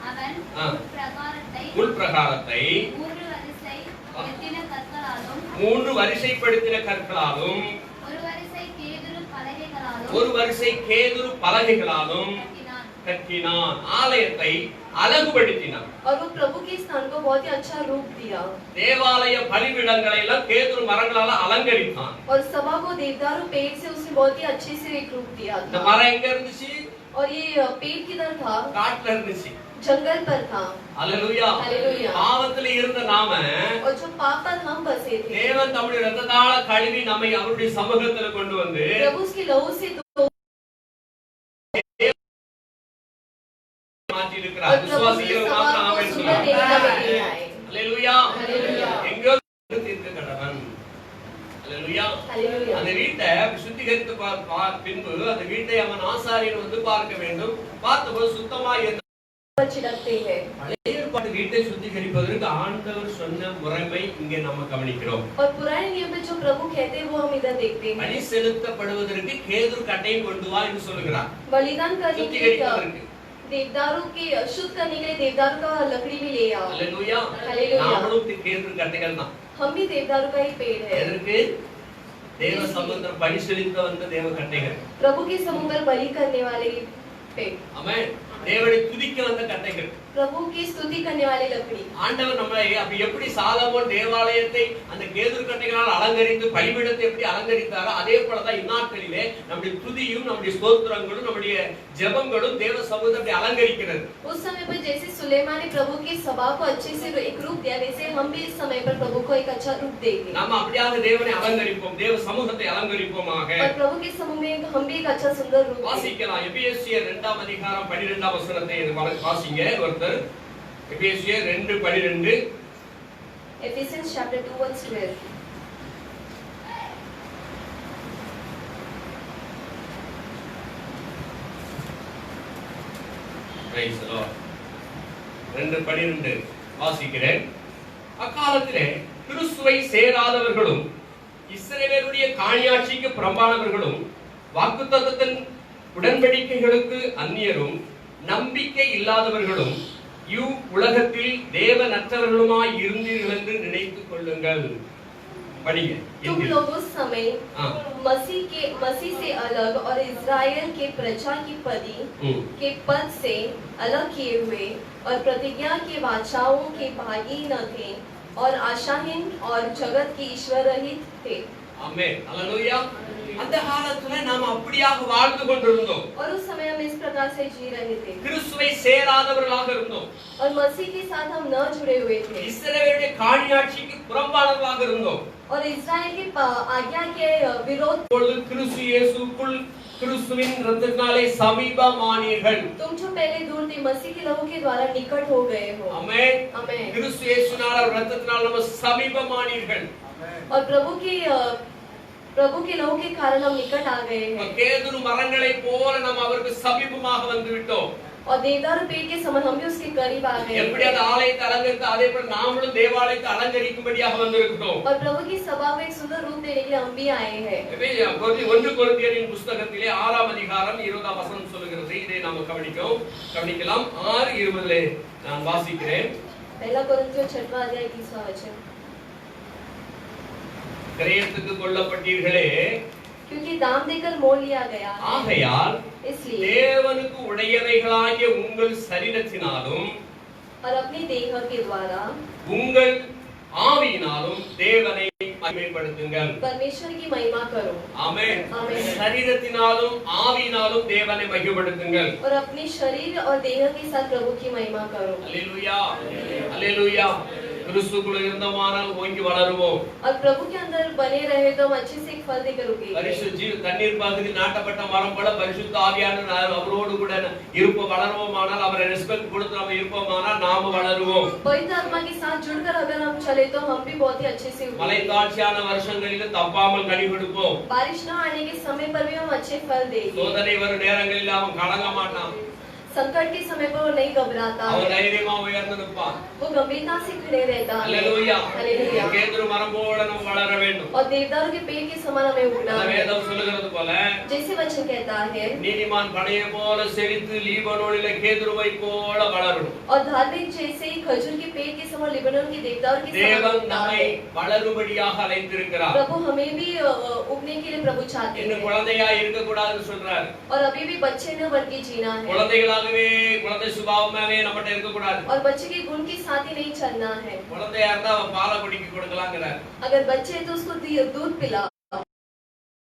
அவன் ஆ. உட்பிரகாரத்தை உள் பிரகாரத்தை 3 வரிசை வெட்டின கற்களாலும் 3 வரிசைப்படுத்தின கற்களாலும் ஒரு வரிசை கேதுரு பலகைகளாலும் ஒரு வரிசை கேதுரு பலகைகளாலும் கட்டினான். கட்டினான். ஆலயத்தை அழகுபடுத்தினான். और वो प्रभु के स्थान को बहुत ही अच्छा रूप दिया। தேவாலய பலிபீடங்களை எல்லாம் கேதுரு மரங்களால அலங்கரித்தான். और सभा को देवदारू पेड़ से उसने बहुत ही अच्छे से एक रूप दिया இந்த था। மரம் எங்க இருந்துச்சு? और ये पेड़ किधर था? காட்டுல இருந்துச்சு. जंगल पर था। அல்லேலூயா. हालेलुया। பாவத்துல இருந்த நாம और जो पाप पर हम बसे थे தேவன் தம்முடைய இரத்தத்தால கழுவி நம்மை அவருடைய சமூகத்துல கொண்டு வந்து प्रभु उसके लहू से மாற்றி और இருக்கிறார். प्रभु की விசுவாசிகள் सभा மாத்திரம் को ஆமென் सुंदर சொல்லுங்க. देखने के लिए आए। அல்லேலூயா. हालेलुया। எங்கோ தீர்க்க கடவன். அல்லேலூயா. हालेलुया। அந்த வீட்டை சுத்திகரித்து பின்பு அந்த வீட்டை அவன் ஆசாரியன் வந்து பார்க்க வேண்டும். பார்த்தபோது சுத்தமாய் இருந்த छिड़कते हैं। பழைய ஏற்பாட்டு வீட்டை சுத்திகரிப்பதற்கு ஆண்டவர் சொன்ன முறைமை இங்கே நம்ம கவனிக்கிறோம். और पुराने नियम में जो प्रभु कहते हैं वो हम इधर देखते हैं। பலி செலுத்தப்படுவதற்கு கேதுரு கட்டையை கொண்டு வா என்று சொல்கிறார். बलिदान करने के लिए சுத்திகரிப்பதற்கு. देवदारों के शुद्ध करने के लिए देवदारों का लकड़ी भी ले आओ। அல்லேலூயா. हालेलुया। நாமளும் கேதுரு கட்டைகள் தான். हम भी देवदारों का ही पेड़ है। எதற்கு? தேவ சமுத்திரம் பலி செலுத்த வந்த தேவ கட்டைகள். प्रभु के समुद्र बलि करने वाले पेड़। ஆமென். தேவனை துதிக்க வந்த கட்டைகள். प्रभु की स्तुति करने वाली लकड़ी। ஆண்டவர் நம்மளை அப்ப எப்படி சாலமோன் தேவாலயத்தை அந்த கேதுரு கட்டைகளால் அலங்கரித்து பலிபீடத்தை எப்படி அலங்கரித்தாரோ அதே போலதான் இந்நாட்களிலே நம்முடைய துதியும் நம்முடைய ஸ்தோத்திரங்களும் நம்முடைய ஜெபங்களும் தேவ சமூகத்தை அலங்கரிக்கிறது. उस समय पर जैसे सुलेमान ने प्रभु की सभा को अच्छे से एक रूप दिया, वैसे हम भी इस समय पर प्रभु को एक अच्छा रूप देंगे। நாம அப்படியாக தேவனை அலங்கரிப்போம், தேவ சமூகத்தை அலங்கரிப்போமாக. और प्रभु के समूह में हम भी एक अच्छा सुंदर रूप देंगे। வாசிக்கலாம். எபேசியர் 2ஆம் அதிகாரம் 12ஆம் வசனத்தை வாசிங்க ஒருத்தர். எபேசியர் 2:12. Ephesians chapter 2 verse 12. Praise the Lord. 2:12 வாசிக்கிறேன். அக்காலத்திலே கிறிஸ்துவை சேராதவர்களும் இஸ்ரவேலுடைய காணியாட்சிக்கு புறம்பானவர்களும் வாக்குத்தத்தத்தின் உடன்படிக்கைகளுக்கு அந்நியரும் நம்பிக்கை இல்லாதவர்களும் உலகத்தில் தேவனற்றவர்களுமாய் இருந்தீர்கள் என்று நினைத்துக் கொள்ளுங்கள். படிங்க. तुम लोग उस समय मसीह से अलग और इज़राइल के प्रजा की पदी के पद से अलग किए हुए और प्रतिज्ञा के वाचाओं के भागी न थे और आशाहीन और जगत की ईश्वर रहित थे। आमेन. हालेलुया. அந்த காலத்துல நாம அப்படியாக வாழ்ந்து கொண்டிருந்தோம். और उस समय हम इस प्रकार से जी रहे थे। கிறிஸ்துவை சேராதவர்களாக இருந்தோம். और मसीह के साथ हम न जुड़े हुए थे। இஸ்ரவேலுடைய காணியாட்சிக்கு புறம்பானவர்களாக இருந்தோம். और इज़राइल के आज्ञा के विरोध। இப்பொழுது கிறிஸ்து இயேசுக்குள் கிறிஸ்துவின் இரத்தத்தினாலே சமீபமானீர்கள். तुम जो पहले दूर थे मसीह के लहू के द्वारा निकट हो गए हो। ஆமென். आमेन। கிறிஸ்து இயேசுவினால இரத்தத்தினால நம்ம சமீபமானீர்கள். और प्रभु के लहू के कारण हम निकट आ गए हैं। கேதுரு மரங்களை போல நாம் அவருக்கு சமீபமாக வந்து விட்டோம். और देवदारू पेड़ के समान हम भी उसके करीब आ गए। எப்படி அந்த ஆலயத்தை அலங்கரித்து அதே போல நாமளும் தேவாலயத்தை அலங்கரிக்கும்படியாக வந்திருக்கிறோம். और प्रभु की सभा को एक सुंदर रूप देने के लिए हम भी आए हैं। 1 கொரிந்தியரின் புத்தகத்திலே 6ஆம் அதிகாரம் 20ஆம் வசனம் சொல்லுகிறது. இதை நாம கவனிக்கலாம். 6:20 நான் வாசிக்கிறேன். पहला कोरिन्थियों 6वां अध्याय 30वां वचन। கிரயத்துக்கு கொல்லப்பட்டீர்களே, क्योंकि दाम देकर मोल लिया गया है। ஆகையால் इसलिए தேவனுக்கு உடையவைகளாகிய உங்கள் சரீரத்தினாலும் और अपनी देह के द्वारा உங்கள் ஆவியினாலும் தேவனை மகிமைப்படுத்துங்கள். परमेश्वर की महिमा करो। ஆமென். ஆமென். சரீரத்தினாலும் ஆவியினாலும் தேவனை மகிமைப்படுத்துங்கள். और अपने शरीर और देह के साथ प्रभु की महिमा करो। அல்லேலூயா. அல்லேலூயா. கிறிஸ்துக்குள்ள இருந்தோமானால் ஓங்கி வளருவோம். और प्रभु के अंदर बने रहे तो हम अच्छे से एक फल देकर उगेंगे। பரிசுத்த தண்ணீர் பகுதியில் நாட்டப்பட்ட மரம் போல பரிசுத்த ஆவியானவர் அவரோடு கூட வளருவோமானால் அவரை ரெஸ்பெக்ட் கொடுத்து நம்ம இருப்போமானால் நாம வளருவோம். पवित्र आत्मा के साथ जुड़कर अगर हम चले तो हम भी बहुत ही अच्छे से उगेंगे। மழை தாட்சியான வருஷங்களில் தப்பாமல் கனி கொடுப்போம். बारिश न आने के समय पर भी हम अच्छे फल देंगे। சோதனை வரும் நேரங்களில் அவன் கலங்க மாட்டான். संकट के समय पर वो नहीं घबराता அவன் है। தைரியமா உயர்ந்து நிற்பான். वो गंभीरता से खड़े रहता है। அல்லேலூயா. हालेलुया। கேதுரு மரம் போல நம்ம வளர வேண்டும். और देवदारू के पेड़ के समान हमें उगना அந்த है। வேதம் சொல்லுகிறது போல जैसे वचन कहता है நீதிமான் பனையை போல செழித்து லீபனோனிலே கேதுருவை போல வளரணும். और धार्मिक जैसे ही खजूर के पेड़ के समान लिबनोन के देवदारू के समान தேவன் उगता நம்மை है। வளரும்படியாக அழைத்திருக்கிறார். प्रभु हमें भी उगने के लिए प्रभु चाहते இன்னும் हैं। குழந்தையா இருக்க கூடாதுன்னு சொல்றாரு. और अभी भी बच्चे न बन के जीना है। குழந்தைகளாகவே குழந்தை சுபாவமாவே நம்மட்ட இருக்க கூடாது. और बच्चे के गुण के साथ ही नहीं चलना है। குழந்தையா இருந்தா அவன் பாலை குடிக்க கொடுக்கலாங்கிறார். अगर बच्चे है तो उसको दूध पिलाओ।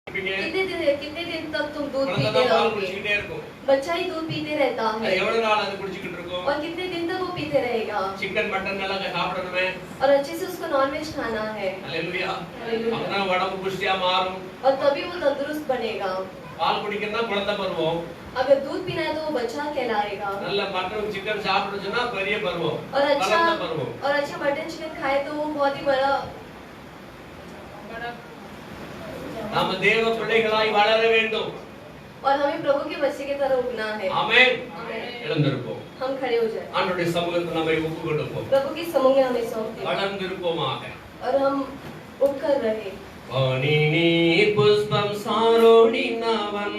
कितने दिन तक तुम दूध குழந்தை पीते தான் பால் रहोगे? குடிச்சிட்டே இருக்கும். बच्चा ही दूध पीते रहता அது है। எவ்வளவு நாள் அது குடிச்சிட்டு இருக்கும்? और कितने दिन तक वो पीते पीते रहेगा சிக்கன் மட்டன் எல்லாம் சாப்பிடணுமே और अच्छे से उसको नॉनवेज खाना है அல்லேலூயா हालेलुया அப்பதான் உடம்பு புஷ்டியா மாறும் और तभी वो तंदुरुस्त बनेगा பால் குடிக்கணும்னா குழந்தை பருவம் अगर दूध पीना है तो वो बच्चा कहलाएगा நல்ல மட்டன் சிக்கன் சாப்பிடுச்சுன்னா பெரிய பருவம் और வளர்ந்த பருவம் अच्छा मटन चिकन खाए तो वो बहुत ही बड़ा நாம தேவ பிள்ளைகளாய் வளர வேண்டும் और हमें प्रभु के बच्चे की तरह उगना है ஆமென் आमीन। எழுந்திருப்போம் हम खड़े हो जाए ஆண்டவருடைய சமூகத்தில் நம்மை ஒப்பு கொடுப்போம் प्रभु के समूह में हमें सौंप दें வளர்ந்திருப்போமாக और हम उग कर रहे வானி நீர் புஷ்பம் சாரோடினவன்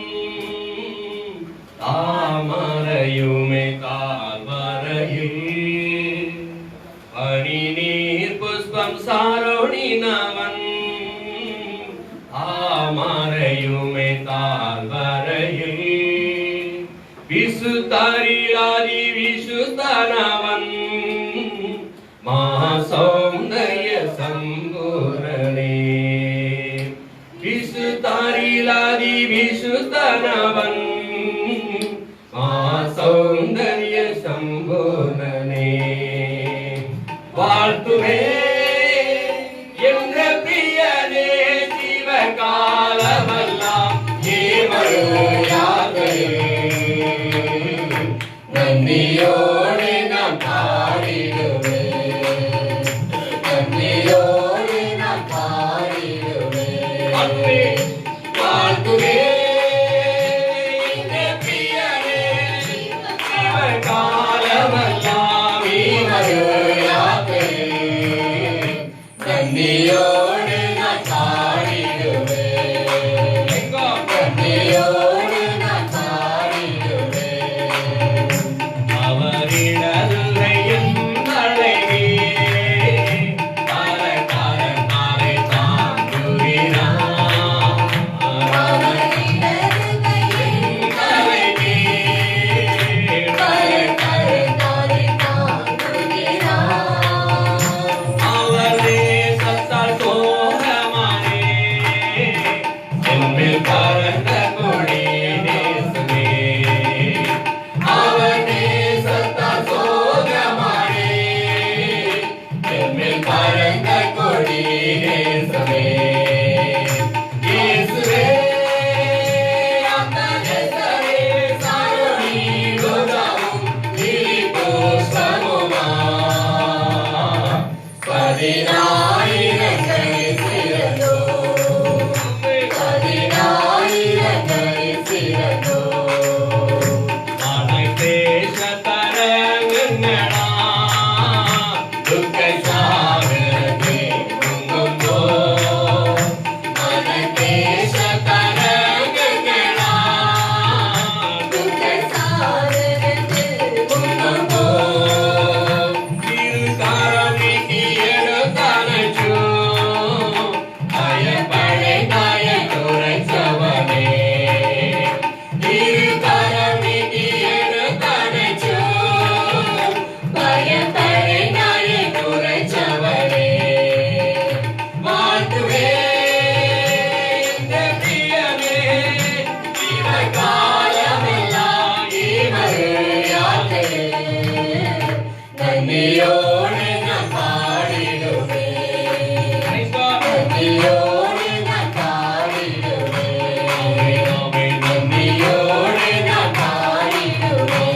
தாமரையுமே கால்வரையில் வானி நீர் புஷ்பம் சாரோடினவன் தாமரையுமே கால்வரையில் விசுத்தரிலாதி விசுத்தனவன் மகாசௌந்தர்ய சம்பூரணே விசுத்தரிலாதி விசுத்தனவன் மகாசௌந்தர்ய சம்பூரணே வாழ்த்துவே என்ற பிரியனே ஜீவகாலமெல்லாம் ஏமருயாதே நன்றியோடு நான் பாடிடுவே நன்றியோடு நான் பாடிடுவே வாழ்த்துவே என்ற பிரியனே ஜீவகாலமெல்லாம் ஏமருயாதே நன்றியோடு நான் பாடிடுவே நன்றியோடு நான் பாடிடுவே அவரிடலை அழகே தாரை தாங்குகிறார் அழகே அவரே சத்தால் சோகமானே என்மேல் பறந்த கொடி நேசமே அவனே சத்தால் சோகமானே என்மேல் பறந்த கொடி நேசமே இயேசுவே அந்த நேசரே சாரோனி ரோஜாவும் திலிபோஸ்தமுமா பதினாயிரங்களில் சிறந்தோ பதினாயிரங்களில் சிறந்தோ ஆனை தேச தரங்கங்களா துக்க சாகரே உங்கோ மனதேச தரங்கங்களா துக்க உன்னோ திருக்காரமிக்கு எடுத்தானச்சோ பயப்படை நாயகுரை சவனே திருக்கரமிக்கு எடுத்தானச்சோ பயப்படை நாயகுரை சவனே வாழ்த்துவே இந்த பிரியனே காலமெல்லாம் இவரையாதே நன்றியோடு நான் பாடிடுவே நன்றியோடு நான் பாடிடுவே நன்றியோடு நான் பாடிடுவே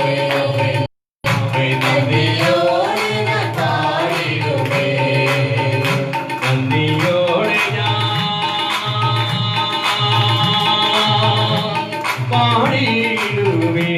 நன்றியோடு நான் பாடிடுவே நந்தியோடு பாடிடுவே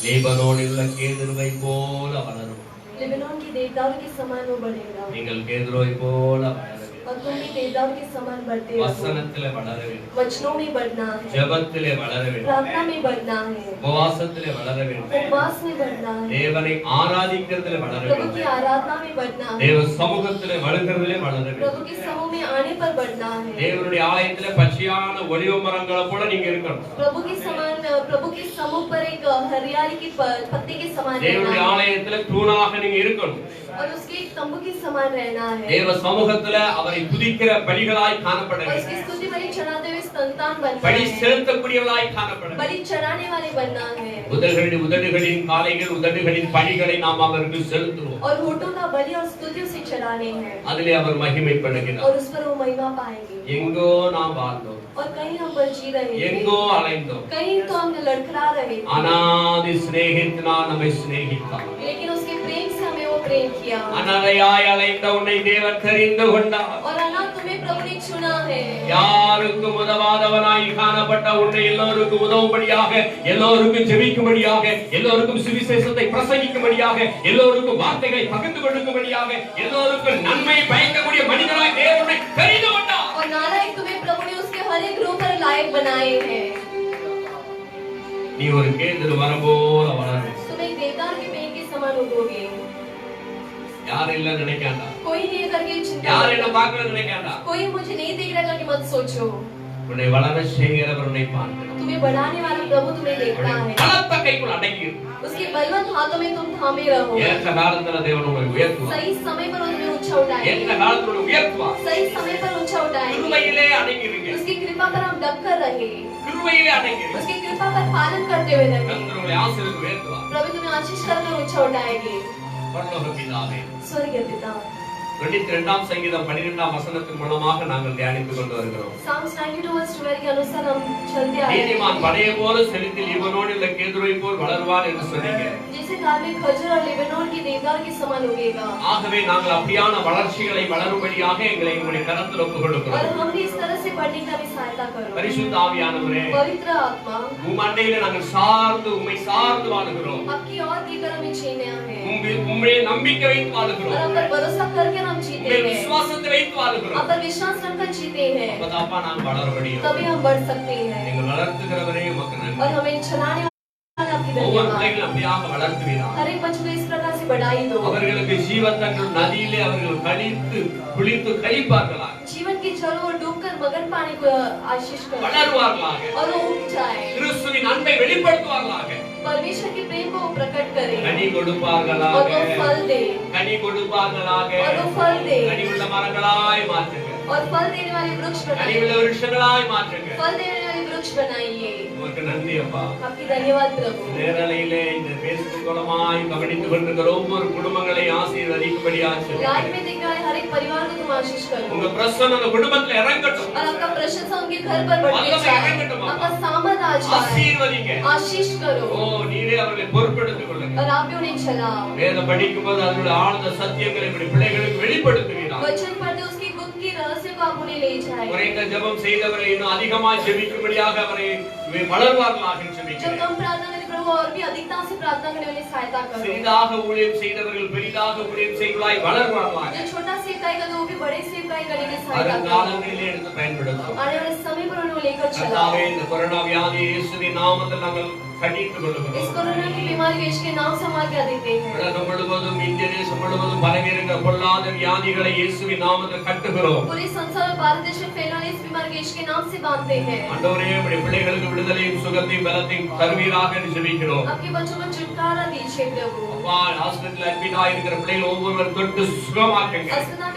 லீபனோனில் உள்ள கேதுருவை போல வளரும் लेबनान की देवदार के समान वो बढ़ेगा நீங்கள் கேதுருவை போல வளர வேண்டும் और तुम भी देवदार के समान बढ़ते रहो வசனத்திலே வளர வேண்டும் वचनों में बढ़ना है ஜெபத்திலே வளர வேண்டும் प्रार्थना में बढ़ना है உபவாசத்திலே வளர வேண்டும் उपवास में बढ़ना है தேவனை ஆராதிக்கிறதிலே வளர प्रभु வேண்டும் की आराधना में बढ़ना है தேவ சமூகத்திலே வளர்கிறதிலே வளர வேண்டும் प्रभु के समूह में आने पर बढ़ना है தேவனுடைய ஆலயத்திலே பச்சையான ஒலிவ மரங்களை போல நீங்க இருக்கணும் प्रभु के समान प्रभु के समूह पर एक हरियाली की पत्ते के समान தேவனுடைய रहना है। ஆலயத்திலே தூணாக நீங்க இருக்கணும் और उसके एक तंबू के समान रहना है தேவ சமூகத்துல அவரை துதிக்கிற பலிகளாய் காணப்பட और उसकी வேண்டும். स्तुति बलि चढ़ाते हुए संतान बनना பலி है செலுத்தக்கூடியவளாய் காணப்பட வேண்டும். बलि चढ़ाने वाले बनना है உதடுகளின் காலைகள் உதடுகளின் பலிகளை நாம் அவருக்கு செலுத்துவோம். और होठों का बलि और स्तुति उसे चढ़ाने हैं அதிலே அவர் மகிமைப்படுகிறார். और उस पर वो महिमा पाएंगे எங்கோ நாம் வாழ்ந்தோம், और कहीं हम पर जी रहे थे எங்கோ அலைந்தோம். कहीं तो हम लड़खड़ा रहे थे அநாதி சிநேகித்தனால் நம்மை சிநேகித்தார். लेकिन उसके प्रेम से हमें वो प्रेम किया அனதையாய் அலைந்த உன்னை தேவன் தெரிந்து கொண்டார். और अनाथ तुम्हें प्रभु ने चुना है யாருக்கும் உதவாதவனாய் காணப்பட்ட உன்னை எல்லோருக்கும் உதவும்படியாக, எல்லோருக்கும் ஜெபிக்கும்படியாக, எல்லோருக்கும் சுவிசேஷத்தை பிரசங்கிக்கும்படியாக, எல்லோருக்கும் வார்த்தைகளை பகிர்ந்து கொடுக்கும்படியாக, எல்லோருக்கும் நன்மை பயக்கக்கூடிய மனிதனாய் தேவனை தெரிந்து கொண்டார். और नालायक तुम्हें प्रभु ने उसके हर एक रूप पर लायक बनाए हैं நீ ஒரு கேதுரு மரம் போல வளரும். तुम एक देवदार के पेड़ के समान उगोगे யாரும் இல்ல நினைக்காண்டா, कोई नहीं है करके चिंता யாரும் मत என்ன करो। பார்க்கல நினைக்காண்டா. कोई मुझे नहीं देख रहा करके मत सोचो உன்னை வளர செய்கிறவர் உன்னை பார்க்கிறார். तुम्हें बढ़ाने वाला प्रभु तुम्हें देखता है பலத்த கைக்குள் அடங்கி இரு. उसके बलवंत हाथों में तुम थामे रहो ஏற்ற காலத்துல தேவன் உங்களை உயர்த்துவார். सही समय पर वो तुम्हें ऊंचा ஏற்ற उठाएंगे காலத்துல உங்களை உயர்த்துவார். सही समय पर ऊंचा उठाएंगे கிருபையிலே அடங்கி இருங்க. उसकी कृपा पर हम डब कर रहे கிருபையிலே அடங்கி இருங்க. उसकी कृपा पर पालन करते हुए रहे கர்த்தர் உங்களை ஆசீர்வதித்து உயர்த்துவார். प्रभु तुम्हें आशीष करके ऊंचा उठाएंगे பரலோக பிதாவே, स्वर्गीय पिता 22ஆம் சங்கீதம் 12ஆம் வசனத்தின் மூலமாக நாங்கள் தியானித்துக் கொண்டு வருகிறோம். Psalms 92 verse 12 के अनुसार हम चलते आ रहे நீதிமான் हैं படைய போல செழித்து லீபனோனில் உள்ள கேதுருவை போல் வளருவார் என்று சொன்னீங்க. जैसे धार्मिक खजूर और लेबनोन की देवदार के समान उगेगा ஆகவே நாங்கள் அப்படியான வளர்ச்சிகளை வளரும்படியாக எங்களை உங்களுடைய கரத்தில் ஒப்புக் और கொடுக்கிறோம். हम भी इस तरह से बढ़ने का भी सहायता करो பரிசுத்த ஆவியானவரே, पवित्र आत्मा உம் அண்டையில நாங்கள் சார்ந்து உம்மை சார்ந்து வாழுகிறோம். आपकी और देकर हमें जीना है உம்மை நம்பிக்கை வைத்து और வாழுகிறோம். हम पर भरोसा करके हम जीते உம்மை हैं விசுவாசத்தை வைத்து हम வாழுகிறோம். पर विश्वास रखकर जीते हैं அப்பதாப்பா நாங்கள் வளர முடியும். तभी हम बढ़ सकते हैं நீங்கள் வளர்த்துகிறவரே உமக்கு और நன்றி. हमें चलाने वाला आपकी ஒவ்வொரு धन्यवाद பிள்ளைகளும் அப்படியாக வளர்த்துவீராக. हर एक बच्चों को इस प्रकार से बढ़ाई दो அவர்களுக்கு ஜீவத்தங்கள் நதியிலே அவர்கள் கழித்து குளித்து கழிப்பார்களாக, जीवन की जल और डूबकर मगन पाने को आशीष करो வளருவார்களாக, और वो उग जाए கிறிஸ்துவின் அன்பை வெளிப்படுத்துவார்களாக, परमेश्वर के प्रेम को वो प्रकट करे கனி और கொடுப்பார்களாக, वो फल दे கனி கொடுப்பார்களாக, और वो फल दे கனி உள்ள மரங்களாய் மாற்றுங்க, और फल देने वाले वृक्ष கனி बनाइए உள்ள விருட்சங்களாய் மாற்றுங்க. फल देने वाले वृक्ष बनाइए உமக்கு நன்றி அப்பா. आपकी धन्यवाद प्रभु நேரலையிலே இந்த பேசும் மூலமாய் கவனித்துக் கொண்டிருக்கிற ஒவ்வொரு குடும்பங்களை ஆசீர்வதிக்கும்படியாக लाइव சொல்லுகிறேன். में देखने वाले हर एक परिवार को तुम आशीष करो உங்க பிரசன்னம் அந்த குடும்பத்துல இறங்கட்டும். और आपका प्रशंसा उनके घर पर बढ़ने जाए आपका सामर्थ आ जाए ஆசீர்வதிங்க. आशीष करो ஓ நீரே அவர்களை பொறுப்பெடுத்துக் கொள்ளுங்க. और आप भी उन्हें चलाओ வேதம் படிக்கும்போது அதனுடைய ஆழ்ந்த சத்தியங்களை இப்படி பிள்ளைகளுக்கு வெளிப்படுத்துவீராக. वचन पढ़ते उसकी गुप्त की रहस्य को आप उन्हें ले जाए குறைந்த ஜெபம் செய்தவரை இன்னும் அதிகமாய் ஜெபிக்கும்படியாக அவரை வளர்வார்களாக जब ஜெபிக்கிறேன். कम प्रार्थना करते प्रभु और भी अधिकता से प्रार्थना करने वाली सहायता करो சிறிதாக ஊழியம் செய்தவர்கள் பெரிதாக ஊழியம் செய்வதாய் வளர்வார்களாக. जो छोटा सेवकाई का वो भी बड़े सेवकाई करने की सहायता करो வருங்காலங்களிலே எடுத்து பயன்படுத்தும். आने वाले समय पर उन्हें लेकर चलाओ கர்த்தாவே, இந்த கொரோனா வியாதி இயேசுவின் நாமத்தில் நாங்கள் கடிந்து इस கொள்கிறோம். कोरोना की बीमारी के यीशु के नाम से हम आज्ञा देते हैं உலகம் முழுவதும் இந்திய தேசம் முழுவதும் பரவி இருக்கிற பொல்லாத வியாதிகளை இயேசுவின் நாமத்தில் கட்டுகிறோம். पूरे संसार और भारत देश में फैलने वाली इस बीमारी के यीशु के नाम से बांधते हैं ஆண்டவரே, உம்முடைய பிள்ளைகளுக்கு விடுதலையும் சுகத்தையும் பலத்தையும் தருவீராக என்று ஜெபிக்கிறோம். आपके बच्चों को छुटकारा दीजिए प्रभु அப்பா, ஹாஸ்பிடல்ல அட்மிட் ஆயிருக்கிற பிள்ளைகள் ஒவ்வொருவர் தொட்டு சுகமாக்குங்க. अस्पताल